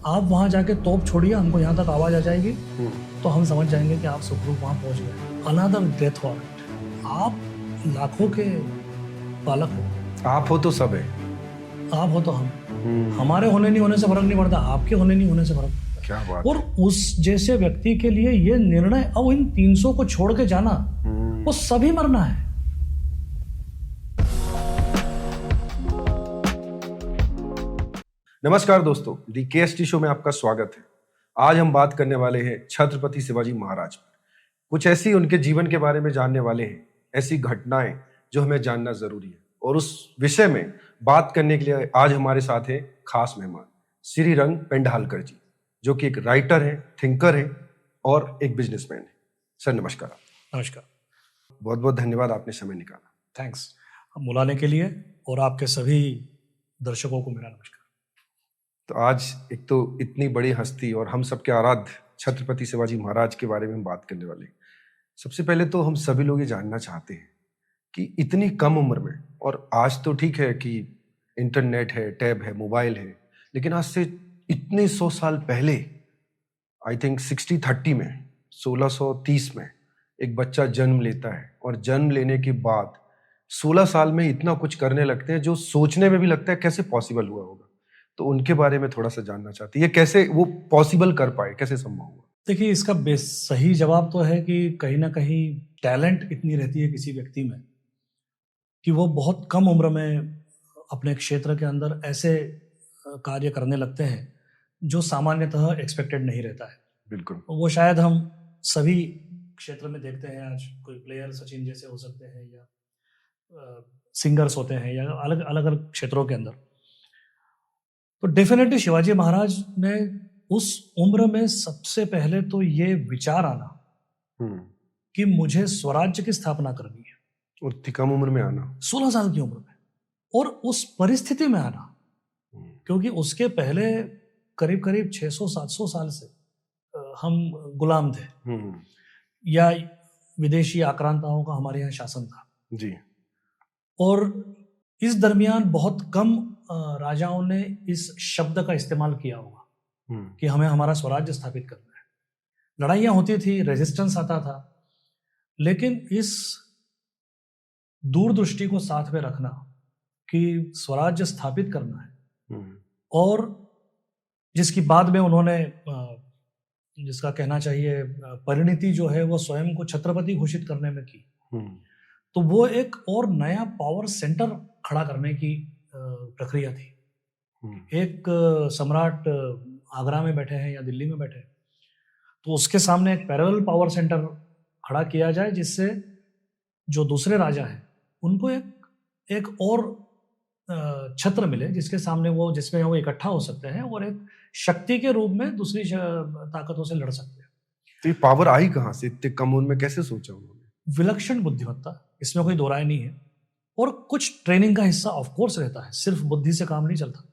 आप वहाँ जाके तोप छोड़िए, हमको यहाँ तक आवाज़ आ जाएगी तो हम समझ जाएंगे कि आप सुखरूप वहाँ पहुँच गए। Another death warrant. आप लाखों के पालक हो, आप हो तो सब है, आप हो तो हम। हमारे होने नहीं होने से फर्क नहीं पड़ता, आपके होने नहीं होने से फर्क पड़ता। क्या बात और उस जैसे व्यक्ति के लिए ये निर्णय, अब इन 300 को छोड़ के जाना, वो सभी मरना है। नमस्कार दोस्तों, दी केएसटी शो में आपका स्वागत है। आज हम बात करने वाले हैं छत्रपति शिवाजी महाराज पर। कुछ ऐसी उनके जीवन के बारे में जानने वाले हैं, ऐसी घटनाएं जो हमें जानना जरूरी है। और उस विषय में बात करने के लिए आज हमारे साथ है खास मेहमान श्री रंग पेंडालकर जी, जो कि एक राइटर है, थिंकर है और एक बिजनेसमैन है। सर नमस्कार। नमस्कार, बहुत बहुत धन्यवाद, आपने समय निकाला। थैंक्स हम बुलाने के लिए, और आपके सभी दर्शकों को मेरा नमस्कार। तो आज एक तो इतनी बड़ी हस्ती और हम सबके आराध्य छत्रपति शिवाजी महाराज के बारे में हम बात करने वाले हैं। सबसे पहले तो हम सभी लोग ये जानना चाहते हैं कि इतनी कम उम्र में, और आज तो ठीक है कि इंटरनेट है, टैब है, मोबाइल है, लेकिन आज से इतने 100 साल पहले, आई थिंक 60-30 में, 1630 में एक बच्चा जन्म लेता है, और जन्म लेने के बाद 16 साल में इतना कुछ करने लगते हैं जो सोचने में भी लगता है कैसे पॉसिबल हुआ होगा। तो उनके बारे में थोड़ा सा जानना चाहते हैं, ये कैसे वो पॉसिबल कर पाए, कैसे संभव हुआ? देखिए, इसका सही जवाब तो है कि कहीं ना कहीं टैलेंट इतनी रहती है किसी व्यक्ति में कि वो बहुत कम उम्र में अपने क्षेत्र के अंदर ऐसे कार्य करने लगते हैं जो सामान्यतः एक्सपेक्टेड नहीं रहता है। बिल्कुल। वो शायद हम सभी क्षेत्र में देखते हैं। आज कोई प्लेयर सचिन जैसे हो सकते हैं, या सिंगर्स होते हैं, या अलग अलग क्षेत्रों के अंदर। तो डेफिनेटली शिवाजी महाराज ने उस उम्र में सबसे पहले तो ये विचार आना कि मुझे स्वराज्य की स्थापना करनी है, और इतनी कम उम्र में आना, 16 साल की उम्र में, और उस परिस्थिति में आना, क्योंकि उसके पहले करीब करीब 600-700 साल से हम गुलाम थे, या विदेशी आक्रांताओं का हमारे यहाँ शासन था जी। और इस दरमियान बहुत कम राजाओं ने इस शब्द का इस्तेमाल किया होगा कि हमें हमारा स्वराज्य स्थापित करना है। लड़ाइयाँ होती थी, रेजिस्टेंस आता था, लेकिन इस दूरदृष्टि को साथ में रखना कि स्वराज्य स्थापित करना है, और जिसकी बाद में उन्होंने जिसका कहना चाहिए परिणति जो है वो स्वयं को छत्रपति घोषित करने में की, तो वो एक और नया पावर सेंटर खड़ा करने की प्रक्रिया थी। एक सम्राट आगरा में बैठे हैं या दिल्ली में बैठे हैं, तो उसके सामने एक पैरेलल पावर सेंटर खड़ा किया जाए, जिससे जो दूसरे राजा हैं उनको एक और छत्र मिले जिसके सामने जिसमें वो इकट्ठा हो सकते हैं और एक शक्ति के रूप में दूसरी ताकतों से लड़ सकते हैं। तो ये पावर आई कहाँ से इतने कम उम्र में, कैसे सोचा उन्होंने? विलक्षण बुद्धिमत्ता, इसमें कोई दो राय नहीं है, और कुछ ट्रेनिंग का हिस्सा ऑफ कोर्स रहता है, सिर्फ बुद्धि से काम नहीं चलता।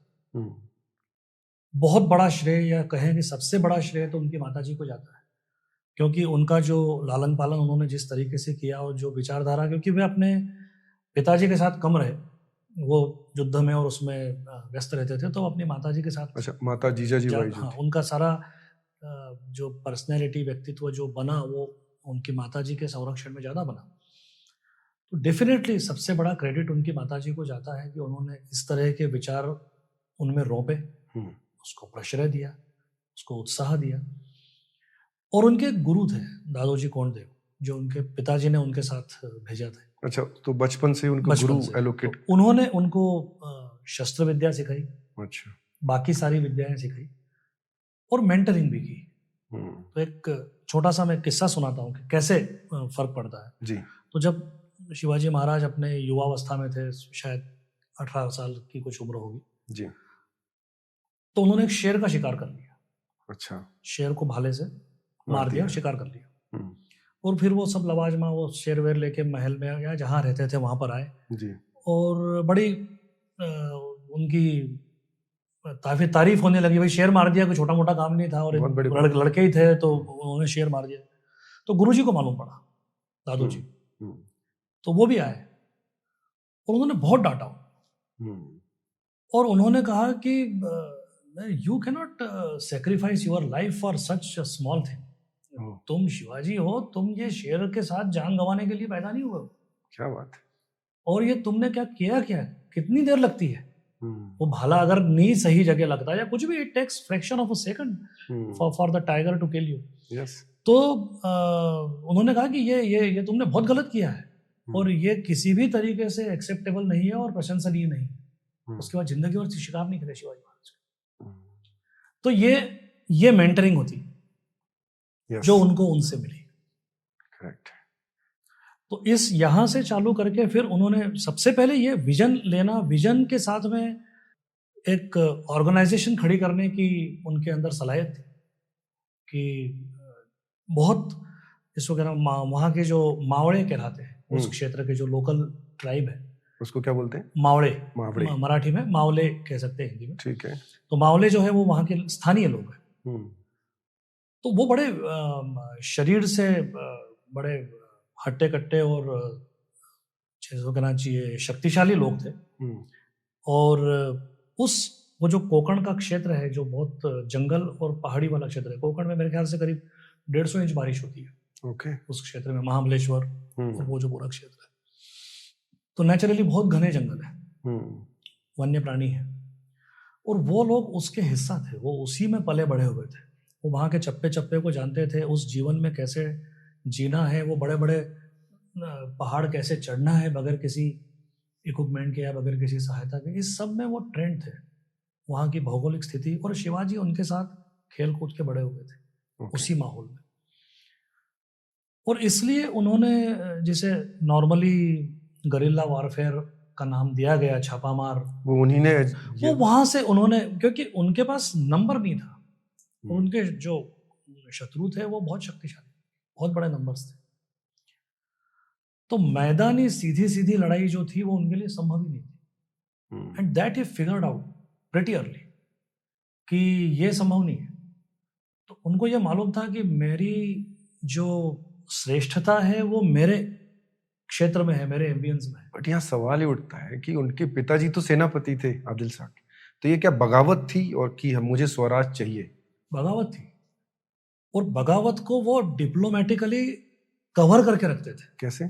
बहुत बड़ा श्रेय, या कहें कि सबसे बड़ा श्रेय तो उनकी माताजी को जाता है, क्योंकि उनका जो लालन पालन उन्होंने जिस तरीके से किया और जो विचारधारा, क्योंकि वे अपने पिताजी के साथ कम रहे, वो युद्ध में और उसमें व्यस्त रहते थे, तो अपनी माताजी के साथ। अच्छा, माता जीजाजी बाई जी। हाँ, उनका सारा जो पर्सनैलिटी, व्यक्तित्व जो बना, वो उनकी माताजी के संरक्षण में ज़्यादा बना। तो डेफिनेटली सबसे बड़ा क्रेडिट उनकी माताजी को जाता है कि उन्होंने इस तरह के विचार उनमें रोपे, उसको प्रश्रय दिया, उसको उत्साह दिया। और उनके गुरु थे दादोजी कोंडदेव, जो उनके पिताजी ने उनके साथ भेजा थे। अच्छा, तो बचपन से उनको गुरु एलोकेट, तो उन्होंने उनको शस्त्र विद्या सिखाई, अच्छा, बाकी सारी विद्याएं सिखाई, और मेंटरिंग भी की। तो एक छोटा सा मैं किस्सा सुनाता हूँ कि कैसे फर्क पड़ता है जी। तो जब शिवाजी महाराज अपने युवावस्था में थे, शायद 18 साल की कुछ उम्र होगी जी, तो उन्होंने एक शेर का शिकार कर लिया। अच्छा, शेर को भाले से मार दिया, शिकार कर लिया। और फिर वो सब लवाजमा वो शेर वेर लेके महल में या जहाँ रहते थे वहां पर आए जी। और बड़ी उनकी काफी तारीफ होने लगी, भाई शेर मार दिया, कोई छोटा मोटा काम नहीं था, और लड़के ही थे तो उन्होंने शेर मार दिया। तो गुरुजी को मालूम पड़ा, दादू जी, तो वो भी आए और उन्होंने बहुत डांटा, और उन्होंने कहा कि you cannot sacrifice your life for such small thing. तुम शिवाजी हो, तुम ये शेर के साथ जान गंवाने के लिए पैदा नहीं हुए हो. क्या बात है. और ये तुमने क्या किया, क्या कितनी देर लगती है. वो भाला अगर नहीं सही जगह लगता है या कुछ भी, it takes fraction of a second for the tiger to kill you. तो उन्होंने कहा कि ये तुमने बहुत गलत किया है और ये किसी भी तरीके से एक्सेप्टेबल नहीं है और प्रशंसनीय नहीं है. उसके बाद जिंदगी और शिकार नहीं करे शिवाजी महाराज. तो ये मेंटरिंग होती जो उनको उनसे मिली. करेक्ट. तो इस यहाँ से चालू करके फिर उन्होंने सबसे पहले ये विजन लेना, विजन के साथ में एक ऑर्गेनाइजेशन खड़ी करने की उनके अंदर सलाहियत थी कि बहुत इसको कहना वहाँ के जो मावड़े कहलाते हैं, उस क्षेत्र के जो लोकल ट्राइब है, उसको क्या बोलते हैं? मावड़े. मराठी में मावले कह सकते हैं, हिंदी में. ठीक है. तो मावले जो है वो वहाँ के स्थानीय लोग हैं. तो वो बड़े शरीर से बड़े हट्टे कट्टे और जिसको कहना चाहिए शक्तिशाली लोग थे. और वो जो कोकण का क्षेत्र है, जो बहुत जंगल और पहाड़ी वाला क्षेत्र है, कोकण में मेरे ख्याल से करीब 150 इंच बारिश होती है. उस क्षेत्र में महाबलेश्वर और वो जो पूरा क्षेत्र है, तो नेचुरली बहुत घने जंगल है, वन्य प्राणी है. और वो लोग उसके हिस्सा थे, वो उसी में पले बढ़े हुए थे. वो वहाँ के चप्पे चप्पे को जानते थे, उस जीवन में कैसे जीना है, वो बड़े बड़े पहाड़ कैसे चढ़ना है बगैर किसी इक्विपमेंट के या बगैर किसी सहायता के. इस सब में वो ट्रेंड थे, वहाँ की भौगोलिक स्थिति. और शिवाजी उनके साथ खेल कूद के बड़े हुए थे उसी माहौल में. और इसलिए उन्होंने, जिसे नॉर्मली गरिल्ला वॉरफेयर का नाम दिया गया, छापामार, वो उन्हीं ने, वो वहाँ से उन्होंने, क्योंकि उनके पास नंबर नहीं था, उनके जो शत्रु थे वो बहुत शक्तिशाली, बहुत बड़े नंबर्स थे. तो मैदानी सीधी सीधी लड़ाई जो थी वो उनके लिए संभव ही नहीं थी. And that he figured out pretty early कि ये संभव नहीं है. तो उनको ये मालूम था कि मेरी जो श्रेष्ठता है वो मेरे क्षेत्र में है, मेरे एम्बियंस में है. बट यहाँ सवाल ही उठता है कि उनके पिताजी तो सेनापति थे आदिल शाह के, तो ये क्या बगावत थी और कि मुझे स्वराज चाहिए? बगावत थी, और बगावत को वो डिप्लोमेटिकली कवर करके रखते थे. कैसे?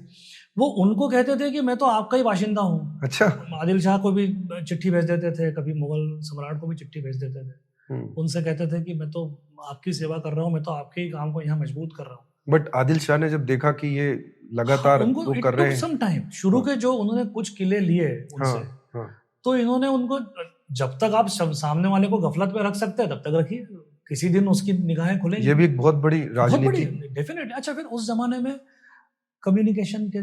वो उनको कहते थे कि मैं तो आपका ही बाशिंदा हूँ. अच्छा. आदिल शाह को भी चिट्ठी भेज देते थे, कभी मुगल सम्राट को भी चिट्ठी भेज देते थे. उनसे कहते थे कि मैं तो आपकी सेवा कर रहा हूँ, मैं तो आपके ही काम को यहाँ मजबूत कर रहा हूँ. बट आदिल शाह ने जब देखा कि ये लगातार वो कर रहे हैं, सम टाइम, शुरू के जो उन्होंने कुछ किले लिए उनसे, तो इन्होंने उनको, जब तक आप सामने वाले को गफलत में रख सकते हैं तब तक रखिए, किसी दिन उसकी निगाहें खुलेंगी. ये भी एक बहुत बड़ी राजनीति, डेफिनेट. अच्छा, फिर उस जमाने में कम्युनिकेशन के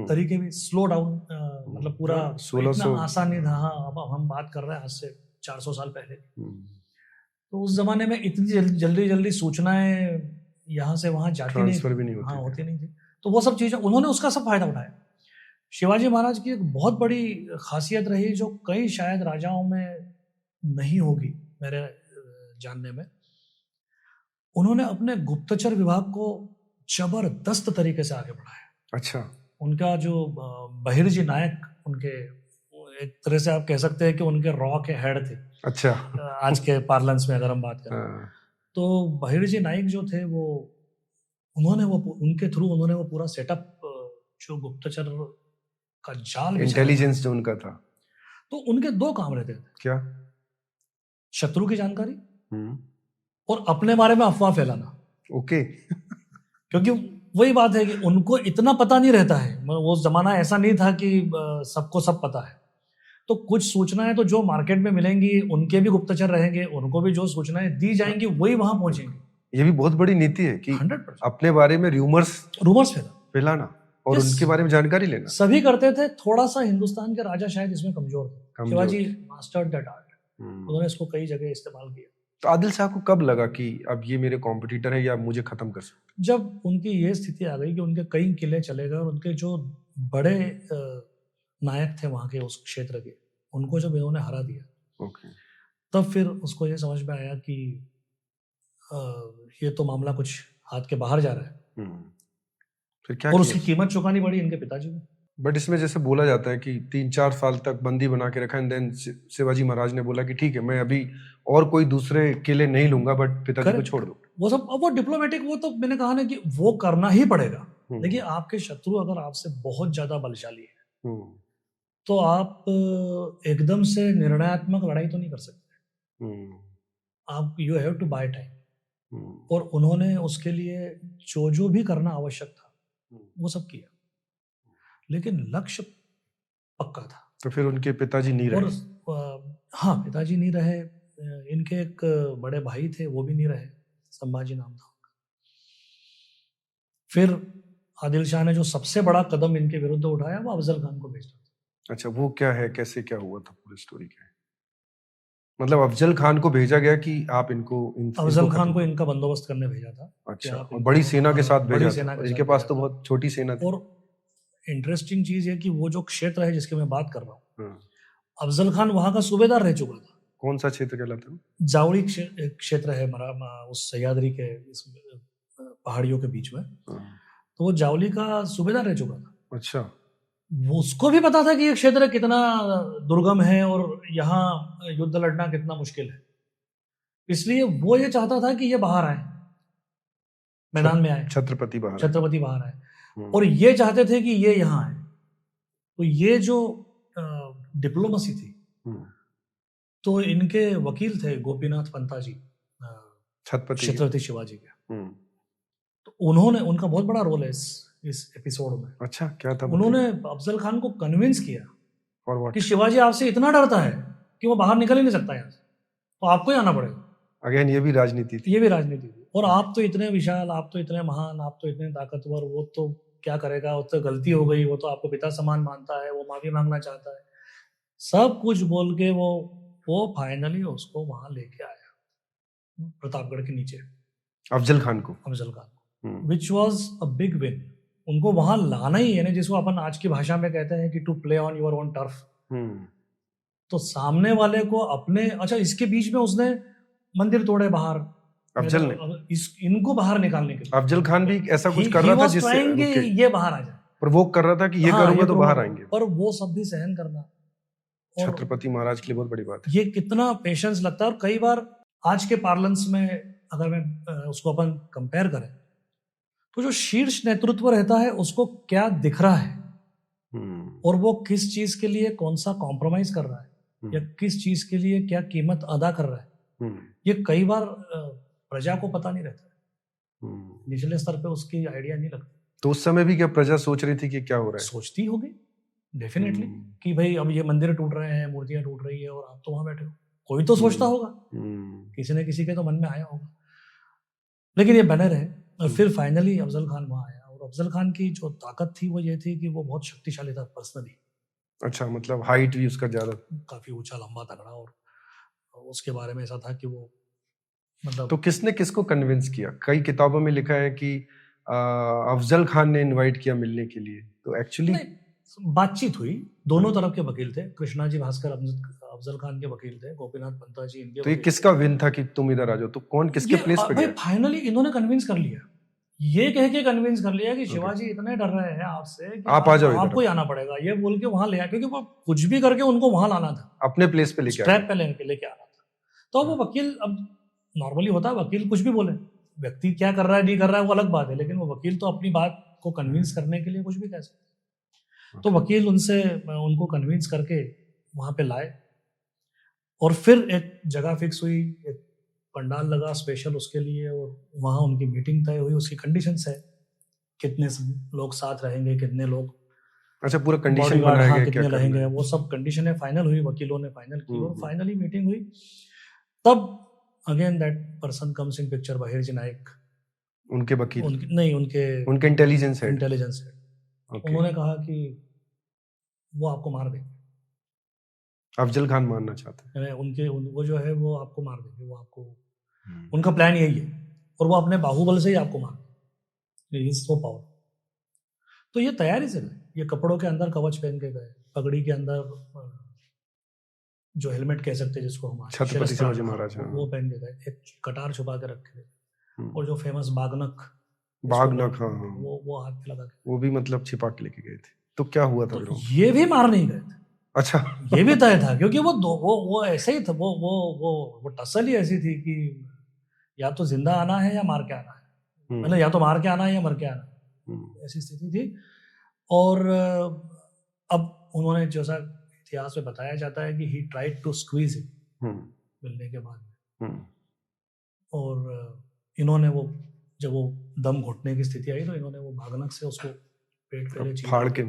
तरीके भी स्लो डाउन, मतलब पूरा इतना आसान नहीं था. हाँ, अब हम बात कर रहे हैं आज से 400 साल पहले. तो उस जमाने में इतनी जल्दी सूचनाएं यहाँ से वहाँ जाती नहीं थी. हाँ, होती नहीं थी. तो वो सब चीजें उन्होंने उसका सब फायदा उठाया. शिवाजी महाराज की एक बहुत बड़ी खासियत रही जो कई शायद राजाओं में नहीं होगी मेरे जानने में. उन्होंने अपने गुप्तचर विभाग को जबरदस्त तरीके से आगे बढ़ाया. अच्छा. उनका जो बहिर्जी नायक, उनके एक तरह से आप कह सकते हैं कि उनके रॉ के हेड थे. अच्छा. आज के पार्लेंस में अगर हम बात करें तो बहिर्जी नायक जो थे वो, उन्होंने वो, उनके थ्रू उन्होंने वो पूरा सेटअप, जो गुप्तचर का जाल, इंटेलिजेंस जो उनका था, तो उनके 2 काम रहते थे. क्या? शत्रु की जानकारी और अपने बारे में अफवाह फैलाना. ओके. क्योंकि वही बात है कि उनको इतना पता नहीं रहता है. वो जमाना ऐसा नहीं था कि सबको सब पता है. तो कुछ सूचनाएं तो जो मार्केट में मिलेंगी, उनके भी गुप्तचर रहेंगे, उनको भी जो सूचनाएं दी जाएंगी वही वहां पहुंचेंगी. ये भी बहुत बड़ी नीति है कि 100% अपने बारे में रूमर्स फैलाना और उनके बारे में जानकारी लेना. सभी करते थे. थोड़ा सा हिंदुस्तान के राजा शायद इसमें कमजोर थे. Shivaji mastered that art. उन्होंने इसको कई जगह इस्तेमाल किया. तो आदिल शाह को कब लगा कि अब ये मेरे कॉम्पिटिटर है या मुझे खत्म कर सकते? जब उनकी ये स्थिति आ गई कि उनके कई किले चले गए और उनके जो बड़े नायक थे वहां के उस क्षेत्र के, उनको जब इन्होंने हरा दिया, तब फिर उसको ये समझ में आया कि ये तो मामला कुछ हाथ के बाहर जा रहा है. फिर क्या और उसकी कीमत चुकानी पड़ी इनके पिताजी को. बट इसमें जैसे बोला जाता है कि 3-4 साल तक बंदी बना के रखा, एंड देन शिवाजी महाराज ने बोला कि ठीक है, मैं अभी और कोई दूसरे किले नहीं लूंगा, बट पिताजी को छोड़ दो। वो सब, अब वो डिप्लोमेटिक, वो तो मैंने कहा ना कि वो करना ही पड़ेगा। देखिए, आपके शत्रु अगर आपसे बहुत ज्यादा बलशाली है तो आप एकदम से निर्णयात्मक लड़ाई तो नहीं कर सकते। आप you have to buy time, और उन्होंने उसके लिए जो भी करना आवश्यक था वो सब किया, लेकिन लक्ष्य पक्का था। तो फिर उनके पिताजी नहीं रहे। और हाँ, पिताजी नहीं रहे, इनके एक बड़े भाई थे, वो भी नहीं रहे, संभाजी नाम था उनका। फिर आदिल शाह ने जो सबसे बड़ा कदम इनके विरुद्ध उठाया वो अफजल खान को भेजना था। अच्छा, वो क्या है, कैसे क्या हुआ था, पूरी स्टोरी क्या है? मतलब अफजल खान को भेजा गया कि आप अफजल खान को इनका बंदोबस्त करने भेजा था। अच्छा, और बड़ी सेना के साथ भेजा था। इनके पास तो बहुत छोटी सेना थी। और इंटरेस्टिंग चीज है कि वो जो क्षेत्र है जिसके मैं बात कर रहा हूँ, अफजल खान वहां का सूबेदार रह चुका था। कौन सा क्षेत्र कहलाता है? जावड़ी क्षेत्र है उस सह्याद्री के पहाड़ियों के बीच में, तो वो जावली का सूबेदार रह चुका था। अच्छा, वो उसको भी पता था कि ये क्षेत्र कितना दुर्गम है और यहाँ युद्ध लड़ना कितना मुश्किल है, इसलिए वो ये चाहता था कि ये बाहर आए, मैदान में आए, छत्रपति बाहर आए, और ये चाहते थे कि ये यहाँ आए। तो ये जो डिप्लोमेसी थी, तो इनके वकील थे गोपीनाथ पंता जी, छत्रपति शिवाजी के, तो उनका बहुत बड़ा रोल है इस एपिसोड में। अच्छा, क्या था? उन्होंने अफजल खान को कन्विंस किया और कि शिवाजी आपसे इतना डरता है कि वो बाहर निकल ही नहीं सकता यहाँ से, तो आपको ही आना पड़ेगा। अगेन ये भी राजनीति थी। और आप तो इतने विशाल, आप तो इतने महान, आप तो इतने ताकतवर, वो तो क्या करेगा, वो तो गलती हो गई, वो तो आपको पिता समान मानता है, वो माफी मांगना चाहता है, सब कुछ बोल के वो फाइनली उसको वहां लेके आया प्रतापगढ़ के नीचे, अफजल खान को, which was a big win. उनको वहां लाना ही है ना, जिसको अपन आज की भाषा में कहते हैं कि to play on your own turf. तो सामने वाले को अपने, अच्छा इसके बीच में उसने मंदिर तोड़े बाहर, अफजल ने इनको बाहर निकालने के लिए। अफजल खान भी ऐसा कुछ कर रहा था जिससे ये बाहर आ जाए, पर वो कर रहा था कि ये करूंगा तो बाहर आएंगे, पर वो सब भी सहन करना छत्रपति महाराज के लिए बहुत बड़ी बात है। ये कितना पेशेंस लगता है। और कई बार आज के पार्लेंस में अगर मैं उसको अपन कंपेयर करें, तो जो शीर्ष नेतृत्व रहता है उसको क्या दिख रहा है और वो किस चीज के लिए कौन सा कॉम्प्रोमाइज कर रहा है या किस चीज के लिए क्या कीमत अदा कर रहा है, ये कई बार प्रजा को पता नहीं रहता, निचले स्तर पे उसकी आइडिया नहीं लगती। तो उस समय भी क्या प्रजा सोच रही थी कि क्या हो रहा है? सोचती होगी डेफिनेटली कि भाई अब ये मंदिर टूट रहे हैं, मूर्तियां टूट रही है और आप तो वहां बैठे हो, कोई तो सोचता होगा, किसी न किसी के तो मन में आया होगा, लेकिन ये बने रहे। और फिर फाइनली अफजल खान वहां आया, और अफजल खान की जो ताकत थी वो ये थी कि वो बहुत शक्तिशाली था पर्सनली। अच्छा, मतलब हाइट भी उसका ज्यादा, काफी ऊंचा, लंबा, तगड़ा, और उसके बारे में ऐसा था कि वो मतलब। तो किसने किसको कन्विंस किया? कई किताबों में लिखा है कि अफजल खान ने इनवाइट किया मिलने के लिए, तो एक्चुअली बातचीत हुई, दोनों तरफ के वकील थे, कृष्णाजी भास्कर अफजल खान के वकील थे, गोपीनाथ पंता जी इनके। तो ये किसका विन था कि तुम इधर आ जाओ? तो कौन किसके प्लेस पे गया? फाइनली इन्होंने कन्विंस कर लिया, ये कह के कन्विंस कर लिया कि शिवाजी इतने डर रहे हैं आपसे कि आप आ जाओ, आपको ही आना पड़ेगा, ये बोल के वहां ले आया, क्योंकि वो कुछ भी करके उनको वहां लाना था, अपने प्लेस पे लेके आना था। तो वो वकील, अब नॉर्मली होता है वकील कुछ भी बोले, व्यक्ति क्या कर रहा है नहीं कर रहा है वो अलग बात है, लेकिन वो वकील तो अपनी बात को कन्विंस करने के लिए कुछ भी कह सकते। तो वकील उनको कन्विंस करके वहां पे लाए, और फिर एक जगह फिक्स हुई, एक पंडाल लगा स्पेशल उसके लिए, और वहां उनकी मीटिंग तय हुई। उसकी कंडीशंस है, कितने लोग साथ रहेंगे, कितने लोग, अच्छा पूरा कंडीशन बनाया गया, कितने रहेंगे, वो सब कंडीशनें फाइनल हुई, वकीलों ने फाइनल की, और फाइनली मीटिंग हुई। तब again that person comes in picture, Bahirji Naik, उनके वकील, उनके इंटेलिजेंस है। उन्होंने कहा कि वो आपको मार देंगे, अफजल खान मारना चाहते हैं, वो जो है वो आपको मार देंगे, वो आपको, उनका प्लान यही है, और वो अपने बाहुबल से ही आपको मार देंगे, सो पावर। तो ये तैयारी से गए, ये कपड़ों के अंदर कवच पहन के गए, पगड़ी के अंदर जो हेलमेट कह सकते हैं जिसको हम, छत्रपति शिवाजी महाराज, वो पहन के गए, एक कटार छुपा के रखे गए, और जो फेमस बागनक, हाँ, वो हाथ पे लगा के, वो भी मतलब छिपा के लेके गए थे। तो क्या हुआ था? तो ये भी मार नहीं गए थे। अच्छा। ये भी तय था, क्योंकि वो ऐसे ही था, वो टसल ही ऐसी थी कि या तो जिंदा आना है या मार के आना है, मतलब या तो मार के आना है या मर के आना है, ऐसी स्थिति थी। और अब उन्होंने, जैसा इतिहास में बताया जाता है कि he tried to squeeze it मिलने के बाद, और इन्होंने वो जब वो दम घुटने की स्थिति आई तो इन्होंने वो भागनक से उसको पेट पहले फाड़ के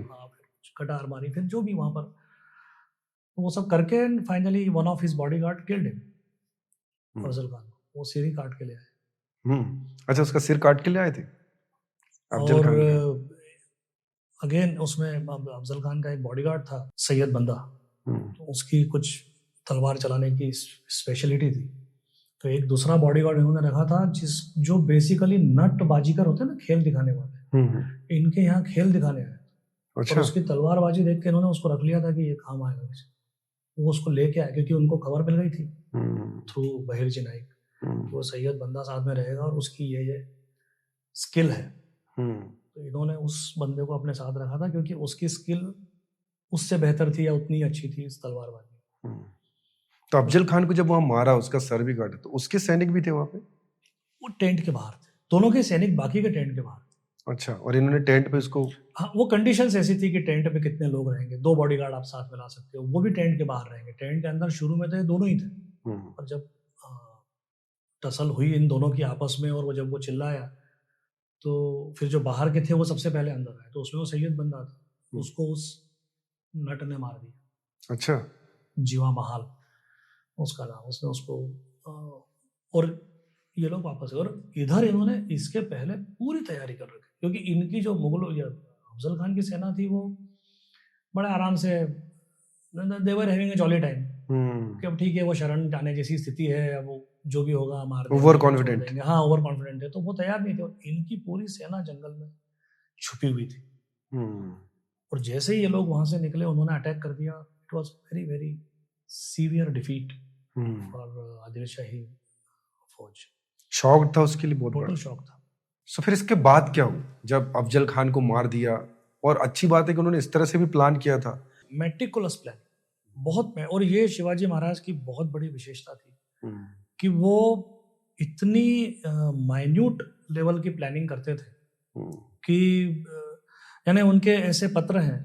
कटार मारी, फिर जो भी वहां पर वो सब करके, and finally one of his bodyguard killed him, Afzal Khan. वो सिर ही काट के ले आए। अच्छा, उसका सिर काट के ले आए थे अफजल खान का। अगेन उसमें अफजल खान का एक बॉडीगार्ड था, सैयद बंदा, तो उसकी कुछ तलवार चलाने की स्पेशलिटी थी। तो एक दूसरा बॉडीगार्ड इन्होंने रखा था जो बेसिकली नट बाजीगर होते हैं ना, खेल दिखाने वाले, इनके यहाँ खेल दिखाने आए। अच्छा। और उसकी तलवारबाजी देख के इन्होंने उसको रख लिया था कि ये काम आएगा। वो उसको लेके आए क्योंकि उनको खबर मिल गई थी थ्रू बहिरजी नाइक, वो सैयद बंदा साथ में रहेगा और उसकी ये स्किल है। तो इन्होंने उस बंदे को अपने साथ रखा था क्योंकि उसकी स्किल उससे बेहतर थी या उतनी अच्छी थी इस तलवारबाजी। तो अफजल खान को जब वहां मारा, उसका सर भी काटा, तो उसके सैनिक भी थे वहां पे? वो टेंट के बाहर थे, दोनों के सैनिक बाकी के टेंट के बाहर। अच्छा, और इन्होंने टेंट पे इसको? हाँ, वो कंडीशंस ऐसी थी कि टेंट पे कितने लोग रहेंगे, 2 बॉडीगार्ड आप साथ में ला सकते हो, वो भी टेंट के बाहर रहेंगे। टेंट के अंदर शुरू में तो ये दोनों ही थे, और जब टसल हुई इन दोनों की आपस में और वो जब वो चिल्लाया तो फिर जो बाहर के थे वो सबसे पहले अंदर आए। तो उसमें वो सैयद बंदा था, उसको उस नट ने मार दिया। अच्छा। जीवा महाल उसका नाम, उसने उसको और ये लोग वापस, और इधर इन्होंने इसके पहले पूरी तैयारी कर रखी, क्योंकि इनकी जो मुगलों या अफजल खान की सेना थी वो बड़े आराम से, they were having a jolly time, कि अब ठीक है वो शरण जाने जैसी स्थिति है, अब वो जो भी होगा मार देंगे, ओवर कॉन्फिडेंट। हाँ, ओवर कॉन्फिडेंट है, तो वो तैयार नहीं थे। और इनकी पूरी सेना जंगल में छुपी हुई थी, और जैसे ही ये लोग वहां से निकले उन्होंने अटैक कर दिया। It was very very severe defeat for Adil Shahi फौज। शॉक था उसके लिए, बहुत टोटल शॉक था। सो फिर इसके बाद क्या हुआ जब अफजल खान को मार दिया? और अच्छी बात है कि उन्होंने इस तरह से भी प्लान किया था, मेटिकुलस प्लान, बहुत में। और ये शिवाजी महाराज की बहुत बड़ी विशेषता थी कि वो इतनी माइन्यूट लेवल की प्लानिंग करते थे कि यानी उनके ऐसे पत्र हैं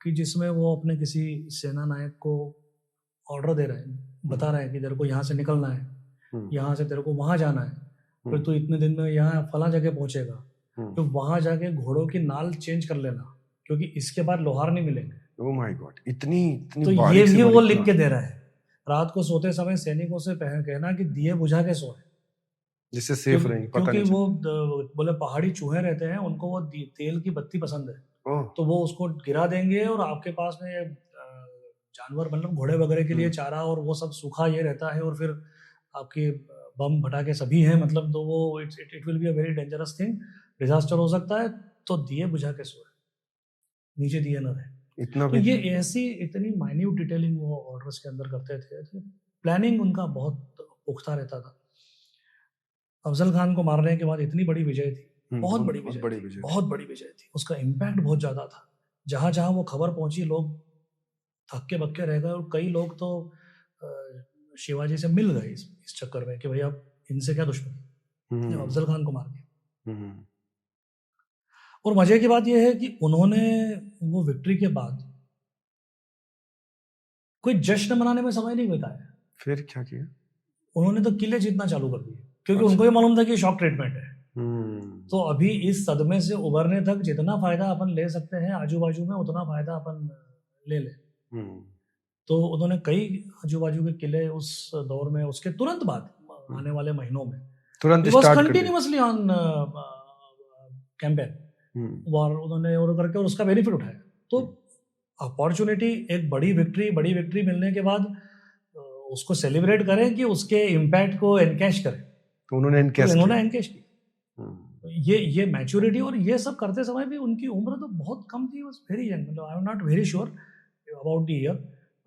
कि जिसमें वो अपने किसी सेना नायक को ऑर्डर दे रहे हैं, बता रहे हैं कि तेरे को यहाँ से निकलना है, यहाँ से तेरे को वहां जाना है, फिर तू इतने दिन में यहाँ फला जगह पहुंचेगा, तो वहां जाके घोड़ों की नाल चेंज कर लेना क्योंकि इसके बाद लोहार नहीं मिलेंगे। ओह माय गॉड, इतनी तो ये भी वो लिख के दे रहा है। रात को सोते समय सैनिकों से कहना कि दिए बुझा के सोए, जिससे सेफ रहेंगे, पता क्योंकि नहीं वो बोले पहाड़ी चूहे रहते हैं, उनको वो तेल की बत्ती पसंद है, तो वो उसको गिरा देंगे और आपके पास में जानवर, मतलब घोड़े वगैरह के लिए चारा और वो सब सूखा ये रहता है, और फिर आपके बम फटाके सभी हैं, मतलब तो वो it will be a very dangerous thing, disaster हो सकता है, तो दिए बुझा के सोए, नीचे दिए न रहे। इतना तो ये ऐसी इतनी माइन्यूट डिटेलिंग वो ऑर्डर्स के अंदर करते थे, तो प्लानिंग उनका बहुत पुख्ता रहता था। अफजल खान को मारने के बाद इतनी बड़ी विजय थी, बहुत बड़ी विजय थी, उसका इम्पैक्ट बहुत ज्यादा था। जहां जहां वो खबर पहुंची लोग हक्के बक्के रह गए, और कई लोग तो शिवाजी से मिल गए इस चक्कर में कि भाई अब इनसे क्या दुश्मनी, अफजल खान को मार दिया। और मजे की बात यह है कि उन्होंने वो विक्ट्री के बाद कोई जश्न मनाने में समय नहीं बिताया। फिर क्या किया? उन्होंने तो किले जीतना चालू कर दिए, क्योंकि उनको भी मालूम था कि शॉक ट्रीटमेंट है। तो अभी इस सदमे से उबरने तक जितना फायदा अपन ले सकते हैं आजू बाजू में, उतना फायदा अपन ले ले। तो उन्होंने कई आजू बाजू के किले उस दौर में, उसके तुरंत बाद आने वाले महीनों में तुरंत स्टार्ट कर दिया, कंटिन्यूअसली ऑन कैंपेन वॉर उन्होंने और करके, और उसका बेनिफिट उठाया। तो अपॉर्चुनिटी, एक बड़ी विक्ट्री मिलने के बाद उसको सेलिब्रेट करें कि उसके इम्पैक्ट को एनकैश करें, तो उन्होंने एनकैश किया। ये मैच्योरिटी और ये सब करते समय भी उनकी उम्र तो बहुत कम थी, वाज वेरी यंग, मतलब I am not very sure about the year,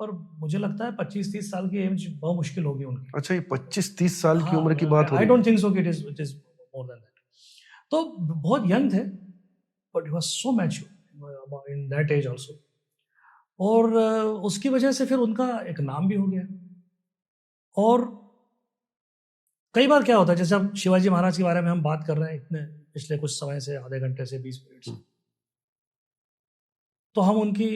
पर मुझे लगता है 25-30 साल की एज बहुत मुश्किल होगी उनकी। अच्छा, ये 25-30 साल की उम्र की बात हो रही है? आई डोंट थिंक सो कि it is more than that. तो बहुत यंग थे, but he was so mature in that age also. और उसकी वजह से फिर उनका एक नाम भी हो गया। और कई बार क्या होता है, जैसे अब शिवाजी महाराज के बारे में हम बात कर रहे हैं इतने पिछले कुछ समय से, आधे घंटे से 20 मिनट से, तो हम उनकी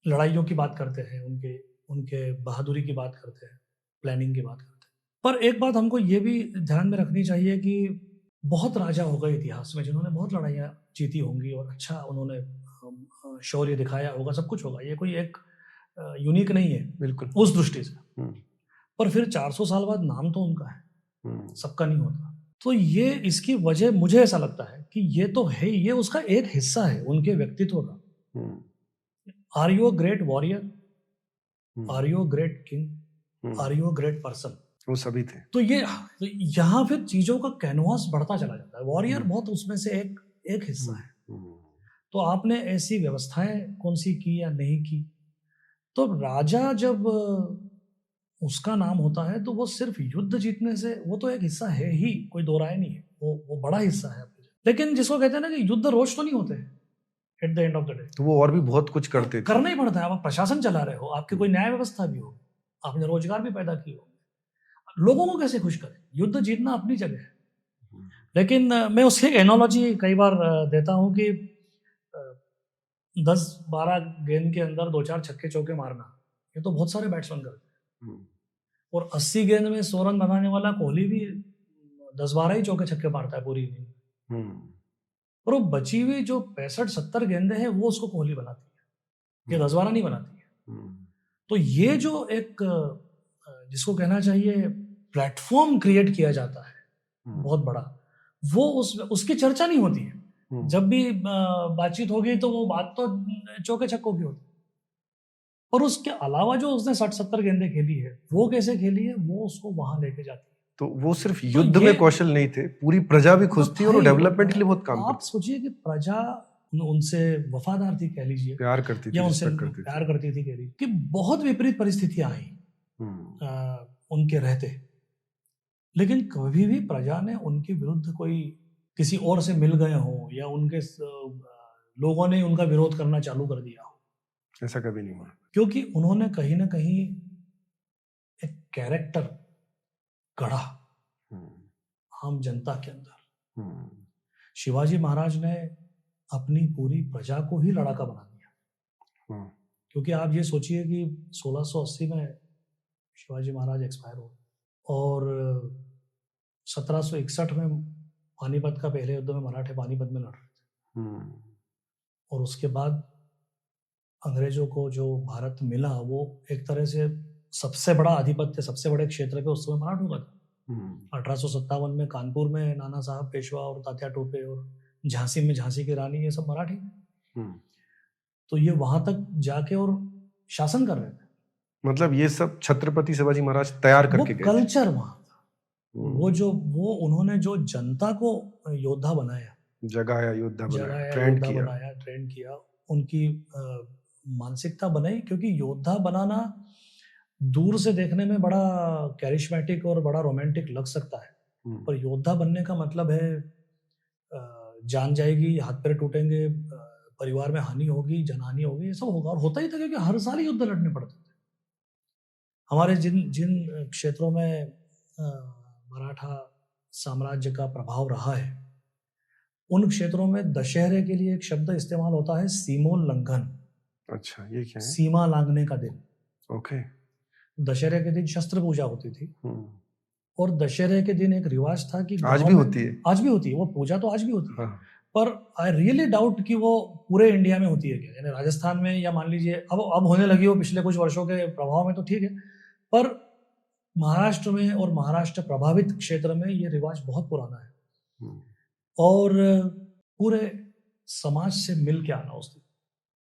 लड़ाइयों की बात करते हैं, उनके उनके बहादुरी की बात करते हैं, प्लानिंग की बात करते हैं। पर एक बात हमको ये भी ध्यान में रखनी चाहिए कि बहुत राजा हो गए इतिहास में जिन्होंने बहुत लड़ाइयाँ जीती होंगी और अच्छा उन्होंने शौर्य दिखाया होगा, सब कुछ होगा, ये कोई एक यूनिक नहीं है बिल्कुल उस दृष्टि से। पर फिर 400 साल बाद नाम तो उनका है, सबका नहीं होता। तो ये इसकी वजह मुझे ऐसा लगता है कि ये तो है, ये उसका एक हिस्सा है उनके व्यक्तित्व का। Are you a great warrior, are you a great king, are you a great person, वो सभी थे। तो ये यहाँ फिर चीजों का कैनवास बढ़ता चला जाता है। वॉरियर बहुत उसमें से एक हिस्सा है। तो आपने ऐसी व्यवस्थाएं कौन सी की या नहीं की, तो राजा जब उसका नाम होता है तो वो सिर्फ युद्ध जीतने से, वो तो एक हिस्सा है ही, कोई दो राय नहीं है, वो बड़ा हिस्सा है। लेकिन जिसको कहते हैं ना कि युद्ध रोज तो नहीं होते at the end of the day, तो वो और भी बहुत कुछ करते थे। करना ही पड़ता है। आप प्रशासन चला रहे हो, आपकी कोई न्याय व्यवस्था भी हो, आपने रोजगार भी पैदा की हो, लोगों को कैसे खुश करें। युद्ध जीतना अपनी जगह है, लेकिन मैं उसकी एक एनोलॉजी कई बार देता हूं कि 10-12 गेंद के अंदर 2-4 छक्के चौके मारना, ये तो बहुत सारे बैट्समैन करते हैं। और 80 गेंद में 100 रन बनाने वाला कोहली भी 10-12 ही चौके छक्के मारता है पूरी इनिंग। और वो बची हुई जो 65-70 गेंदें हैं वो उसको कोहली बनाती है, ये 10-12 नहीं बनाती है। तो ये जो एक जिसको कहना चाहिए प्लेटफॉर्म क्रिएट किया जाता है बहुत बड़ा, वो उसकी चर्चा नहीं होती है। जब भी बातचीत होगी तो वो बात तो चौके छक्कों की होती है। और उसके अलावा जो उसने 60-70 गेंदें खेली है, वो कैसे खेली है, वो उसको वहां लेके जाती है। तो वो सिर्फ युद्ध में कौशल नहीं थे, पूरी प्रजा भी खुश थी और डेवलपमेंट के लिए बहुत काम करती। आप सोचिए कि प्रजा उनसे वफादार थी कह लीजिए, प्यार करती थी, या उनसे प्यार करती थी कह लीजिए, कि बहुत विपरीत परिस्थितियां आई उनके रहते, लेकिन कभी भी प्रजा ने उनके विरुद्ध कोई किसी और से मिल गए हो या उनके लोगों ने उनका विरोध करना चालू कर दिया हो, ऐसा कभी नहीं हुआ। क्योंकि उन्होंने कहीं ना कहीं एक कैरेक्टर गढ़ा आम जनता के अंदर। शिवाजी महाराज ने अपनी पूरी प्रजा को ही लड़ाका बना दिया। क्योंकि आप ये सोचिए कि 1680 में शिवाजी महाराज एक्सपायर हो और 1761 में पानीपत का पहले युद्ध में मराठे पानीपत में लड़ रहे थे। और उसके बाद अंग्रेजों को जो भारत मिला वो एक तरह से सबसे बड़ा आधिपत्य, सबसे बड़े क्षेत्र पे उस समय मराठों का था। 1857 में कानपुर में नाना साहब पेशवा और तात्या टोपे, और झांसी में झांसी की रानी, ये सब मराठी। तो ये वहां तक जाके और शासन कर रहे थे। मतलब ये सब छत्रपति शिवाजी महाराज तैयार करके गए। कल्चर वहां था, वो उन्होंने जो जनता को योद्धा बनाया, जगाया, योद्धा बनाया, ट्रेंड किया, उनकी मानसिकता बनाई। क्योंकि योद्धा बनाना दूर से देखने में बड़ा कैरिस्मेटिक और बड़ा रोमांटिक लग सकता है, पर योद्धा बनने का मतलब है जान जाएगी, हाथ पैर टूटेंगे, परिवार में हानि होगी, जनहानि होगी, ये सब होगा। और होता ही था, क्योंकि हर साल युद्ध लड़ने पड़ते थे। हमारे जिन क्षेत्रों में मराठा साम्राज्य का प्रभाव रहा है, उन क्षेत्रों में दशहरे के लिए एक शब्द इस्तेमाल होता है, सीमोल्लंघन। अच्छा, ये क्या है? सीमा लांघने का दिन। ओके। दशहरे के दिन शस्त्र पूजा होती थी, और दशहरे के दिन एक रिवाज था कि आज भी होती है, वो पूजा तो आज भी होती है। पर आई रियली डाउट कि वो पूरे इंडिया में होती है क्या, यानी राजस्थान में, या मान लीजिए अब होने लगी हो पिछले कुछ वर्षों के प्रभाव में, तो ठीक है, पर महाराष्ट्र में और महाराष्ट्र प्रभावित क्षेत्र में ये रिवाज बहुत पुराना है। और पूरे समाज से मिल के आना, उस दिन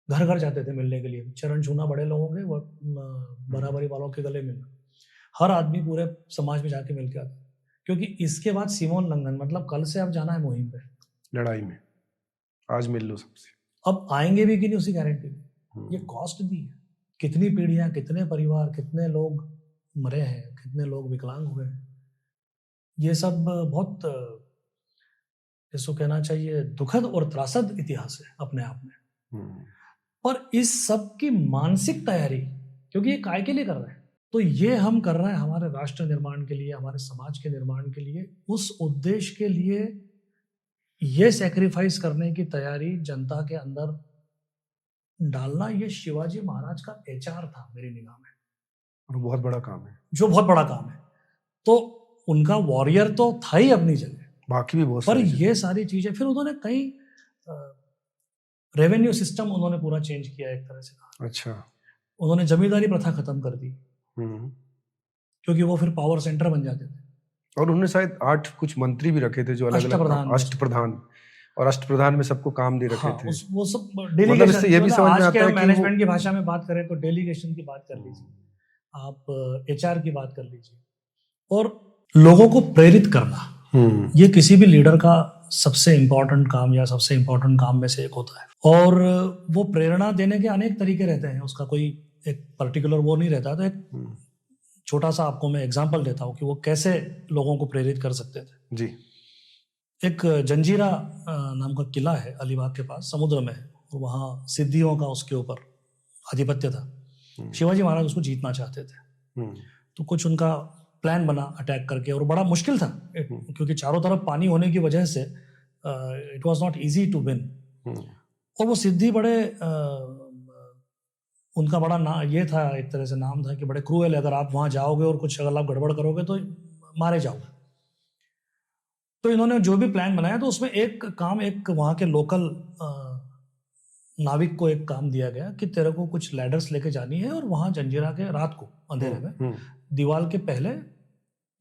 घर घर जाते थे मिलने के लिए, चरण छूना बड़े लोगों के, बराबरी वालों के गले मिलना, हर आदमी पूरे समाज में जाके मिल के आता। क्योंकि इसके बाद सीमोल्लंघन मतलब कल से अब जाना है मुहिम पे, लड़ाई में, आज मिल लो सबसे। अब आएंगे भी कि नहीं, उसी गारंटी में। ये कॉस्ट भी है, कितनी पीढ़ियां, कितने परिवार, कितने लोग मरे हैं, कितने लोग विकलांग हुए हैं, ये सब बहुत, जिसको कहना चाहिए, दुखद और त्रासद इतिहास है अपने आप में। पर इस सब की मानसिक तैयारी, क्योंकि ये काय के लिए कर रहे हैं, तो ये हम कर रहे हैं हमारे राष्ट्र निर्माण के लिए, हमारे समाज के निर्माण के लिए। उस उद्देश्य के लिए ये सैक्रिफाइस करने की तैयारी जनता के अंदर डालना, ये शिवाजी महाराज का एचआर था मेरी निगाह में, और बहुत बड़ा काम है, जो बहुत बड़ा काम है। तो उनका वॉरियर तो था ही अपनी जगह, बाकी भी बहुत पर ये सारी चीजें फिर उन्होंने कई रेवेन्यू सिस्टम उन्होंने पूरा चेंज किया एक तरह से। अच्छा, उन्होंने जमींदारी प्रथा खत्म कर दी, क्योंकि वो फिर पावर सेंटर बन जाते थे। और उन्होंने शायद 8 कुछ मंत्री भी रखे थे जो अलग अलग अष्टप्रधान, और अष्टप्रधान में सबको काम दे रखे थे। वो सब डेलीगेशन, ये भी समझ में आता है कि मैनेजमेंट की भाषा में बात करें तो डेलीगेशन की बात कर लीजिए, आप एचआर की बात कर लीजिए, और लोगों को प्रेरित करना, ये किसी भी लीडर का सबसे इम्पोर्टेंट काम या सबसे इम्पोर्टेंट काम में से एक होता है। और वो प्रेरणा देने के अनेक तरीके रहते हैं, उसका कोई एक पर्टिकुलर वो नहीं रहता। तो एक छोटा सा आपको मैं एग्जांपल देता हूँ कि वो कैसे लोगों को प्रेरित कर सकते थे जी। एक जंजीरा नाम का किला है अलीबाग के पास, समुद्र में है, और वहाँ सिद्धियों का उसके ऊपर आधिपत्य था। शिवाजी महाराज उसको जीतना चाहते थे, तो कुछ उनका प्लान बना अटैक करके, और बड़ा मुश्किल था क्योंकि चारों तरफ पानी होने की वजह से it was not easy to win. और वो सिद्धि बड़े उनका बड़ा ये था, एक तरह से नाम था कि बड़े क्रूएल, अगर आप वहाँ जाओगे और कुछ अगर आप गड़बड़ करोगे तो मारे जाओगे। तो इन्होंने जो भी प्लान बनाया, तो उसमें एक काम, एक वहाँ के लोकल नाविक को एक काम दिया गया कि तेरे को कुछ लैडर्स लेके जानी है, और वहाँ जंजीरा के रात को अंधेरे में दीवार के पहले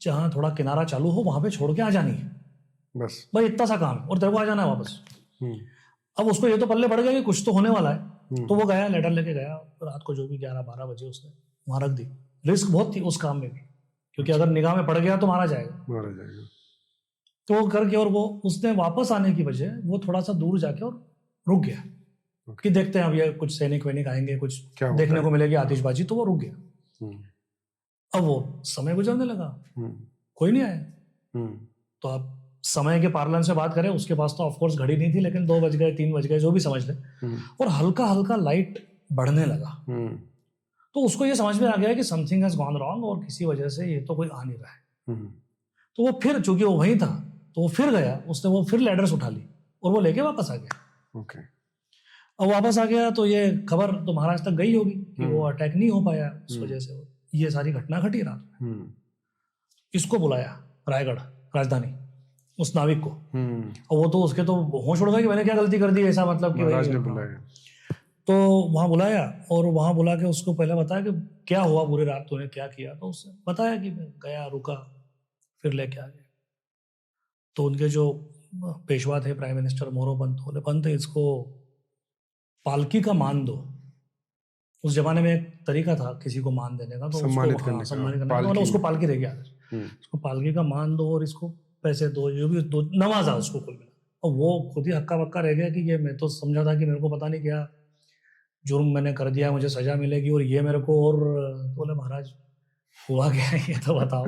जहाँ थोड़ा किनारा चालू हो वहाँ पे छोड़ के आ जानी है, बस भाई इतना सा काम है, और तेरे को आ जाना है वापस। अब उसको ये तो पल्ले पड़ गया कि कुछ तो होने वाला है, तो वो गया, लेटर लेके गया, रात को जो भी 11-12 बजे उसने वहाँ रख दी। रिस्क बहुत थी उस काम में भी, क्योंकि अगर निगाह में पड़ गया तो मारा जाएगा। तो वो करके, और वो उसने वापस आने की वजह वो थोड़ा सा दूर जाके और रुक गया कि देखते हैं अब ये कुछ सैनिक वैनिक आएंगे, कुछ देखने को मिलेगी आतिशबाजी, तो वो रुक गया। अब वो समय गुजरने लगा, कोई नहीं आया। तो आप समय के पार्लन से बात करें, उसके पास तो ऑफकोर्स घड़ी नहीं थी, लेकिन 2 बज गए, 3 बज गए, जो भी समझ ले, और हल्का हल्का लाइट बढ़ने लगा। तो उसको ये समझ में आ गया कि समथिंग हैज गॉन रॉन्ग, और किसी वजह से ये तो कोई आ नहीं रहा है। तो वो फिर, चूंकि वो वहीं था, तो वो फिर गया, उसने वो फिर लैडर्स उठा ली और वो लेके वापस आ गया। अब वापस आ गया तो ये खबर तो महाराज तक गई होगी कि वो अटैक नहीं हो पाया, उस वजह से ये सारी घटना घटी रात में। इसको बुलाया रायगढ़ राजधानी, उस नाविक को, और वो तो उसके तो होश उड़ गया कि मैंने क्या गलती कर दी, ऐसा मतलब कि महाराज ने बुलाया। तो वहाँ बुलाया, और वहाँ बुला के उसको पहले बताया कि क्या हुआ पूरी रात, तूने क्या किया। तो उसने बताया कि गया, रुका, फिर लेके आ गया। तो उनके जो पेशवा थे, प्राइम मिनिस्टर मोरोपंत, बोले पंत इसको पालकी का मान दो। उस जमाने में एक तरीका था किसी को मान देने का, तो सम्मानित करने का, उसको पालकी दे गया, उसको पालकी का मान दो, और इसको पैसे दो, जो भी दो, नवाजा उसको कुल मिला। और वो खुद ही हक्का बक्का रह गया कि ये मैं तो समझा था कि मेरे को पता नहीं क्या जुर्म मैंने कर दिया, मुझे सजा मिलेगी, और ये मेरे को, और बोले महाराज हुआ क्या है ये तो बताओ।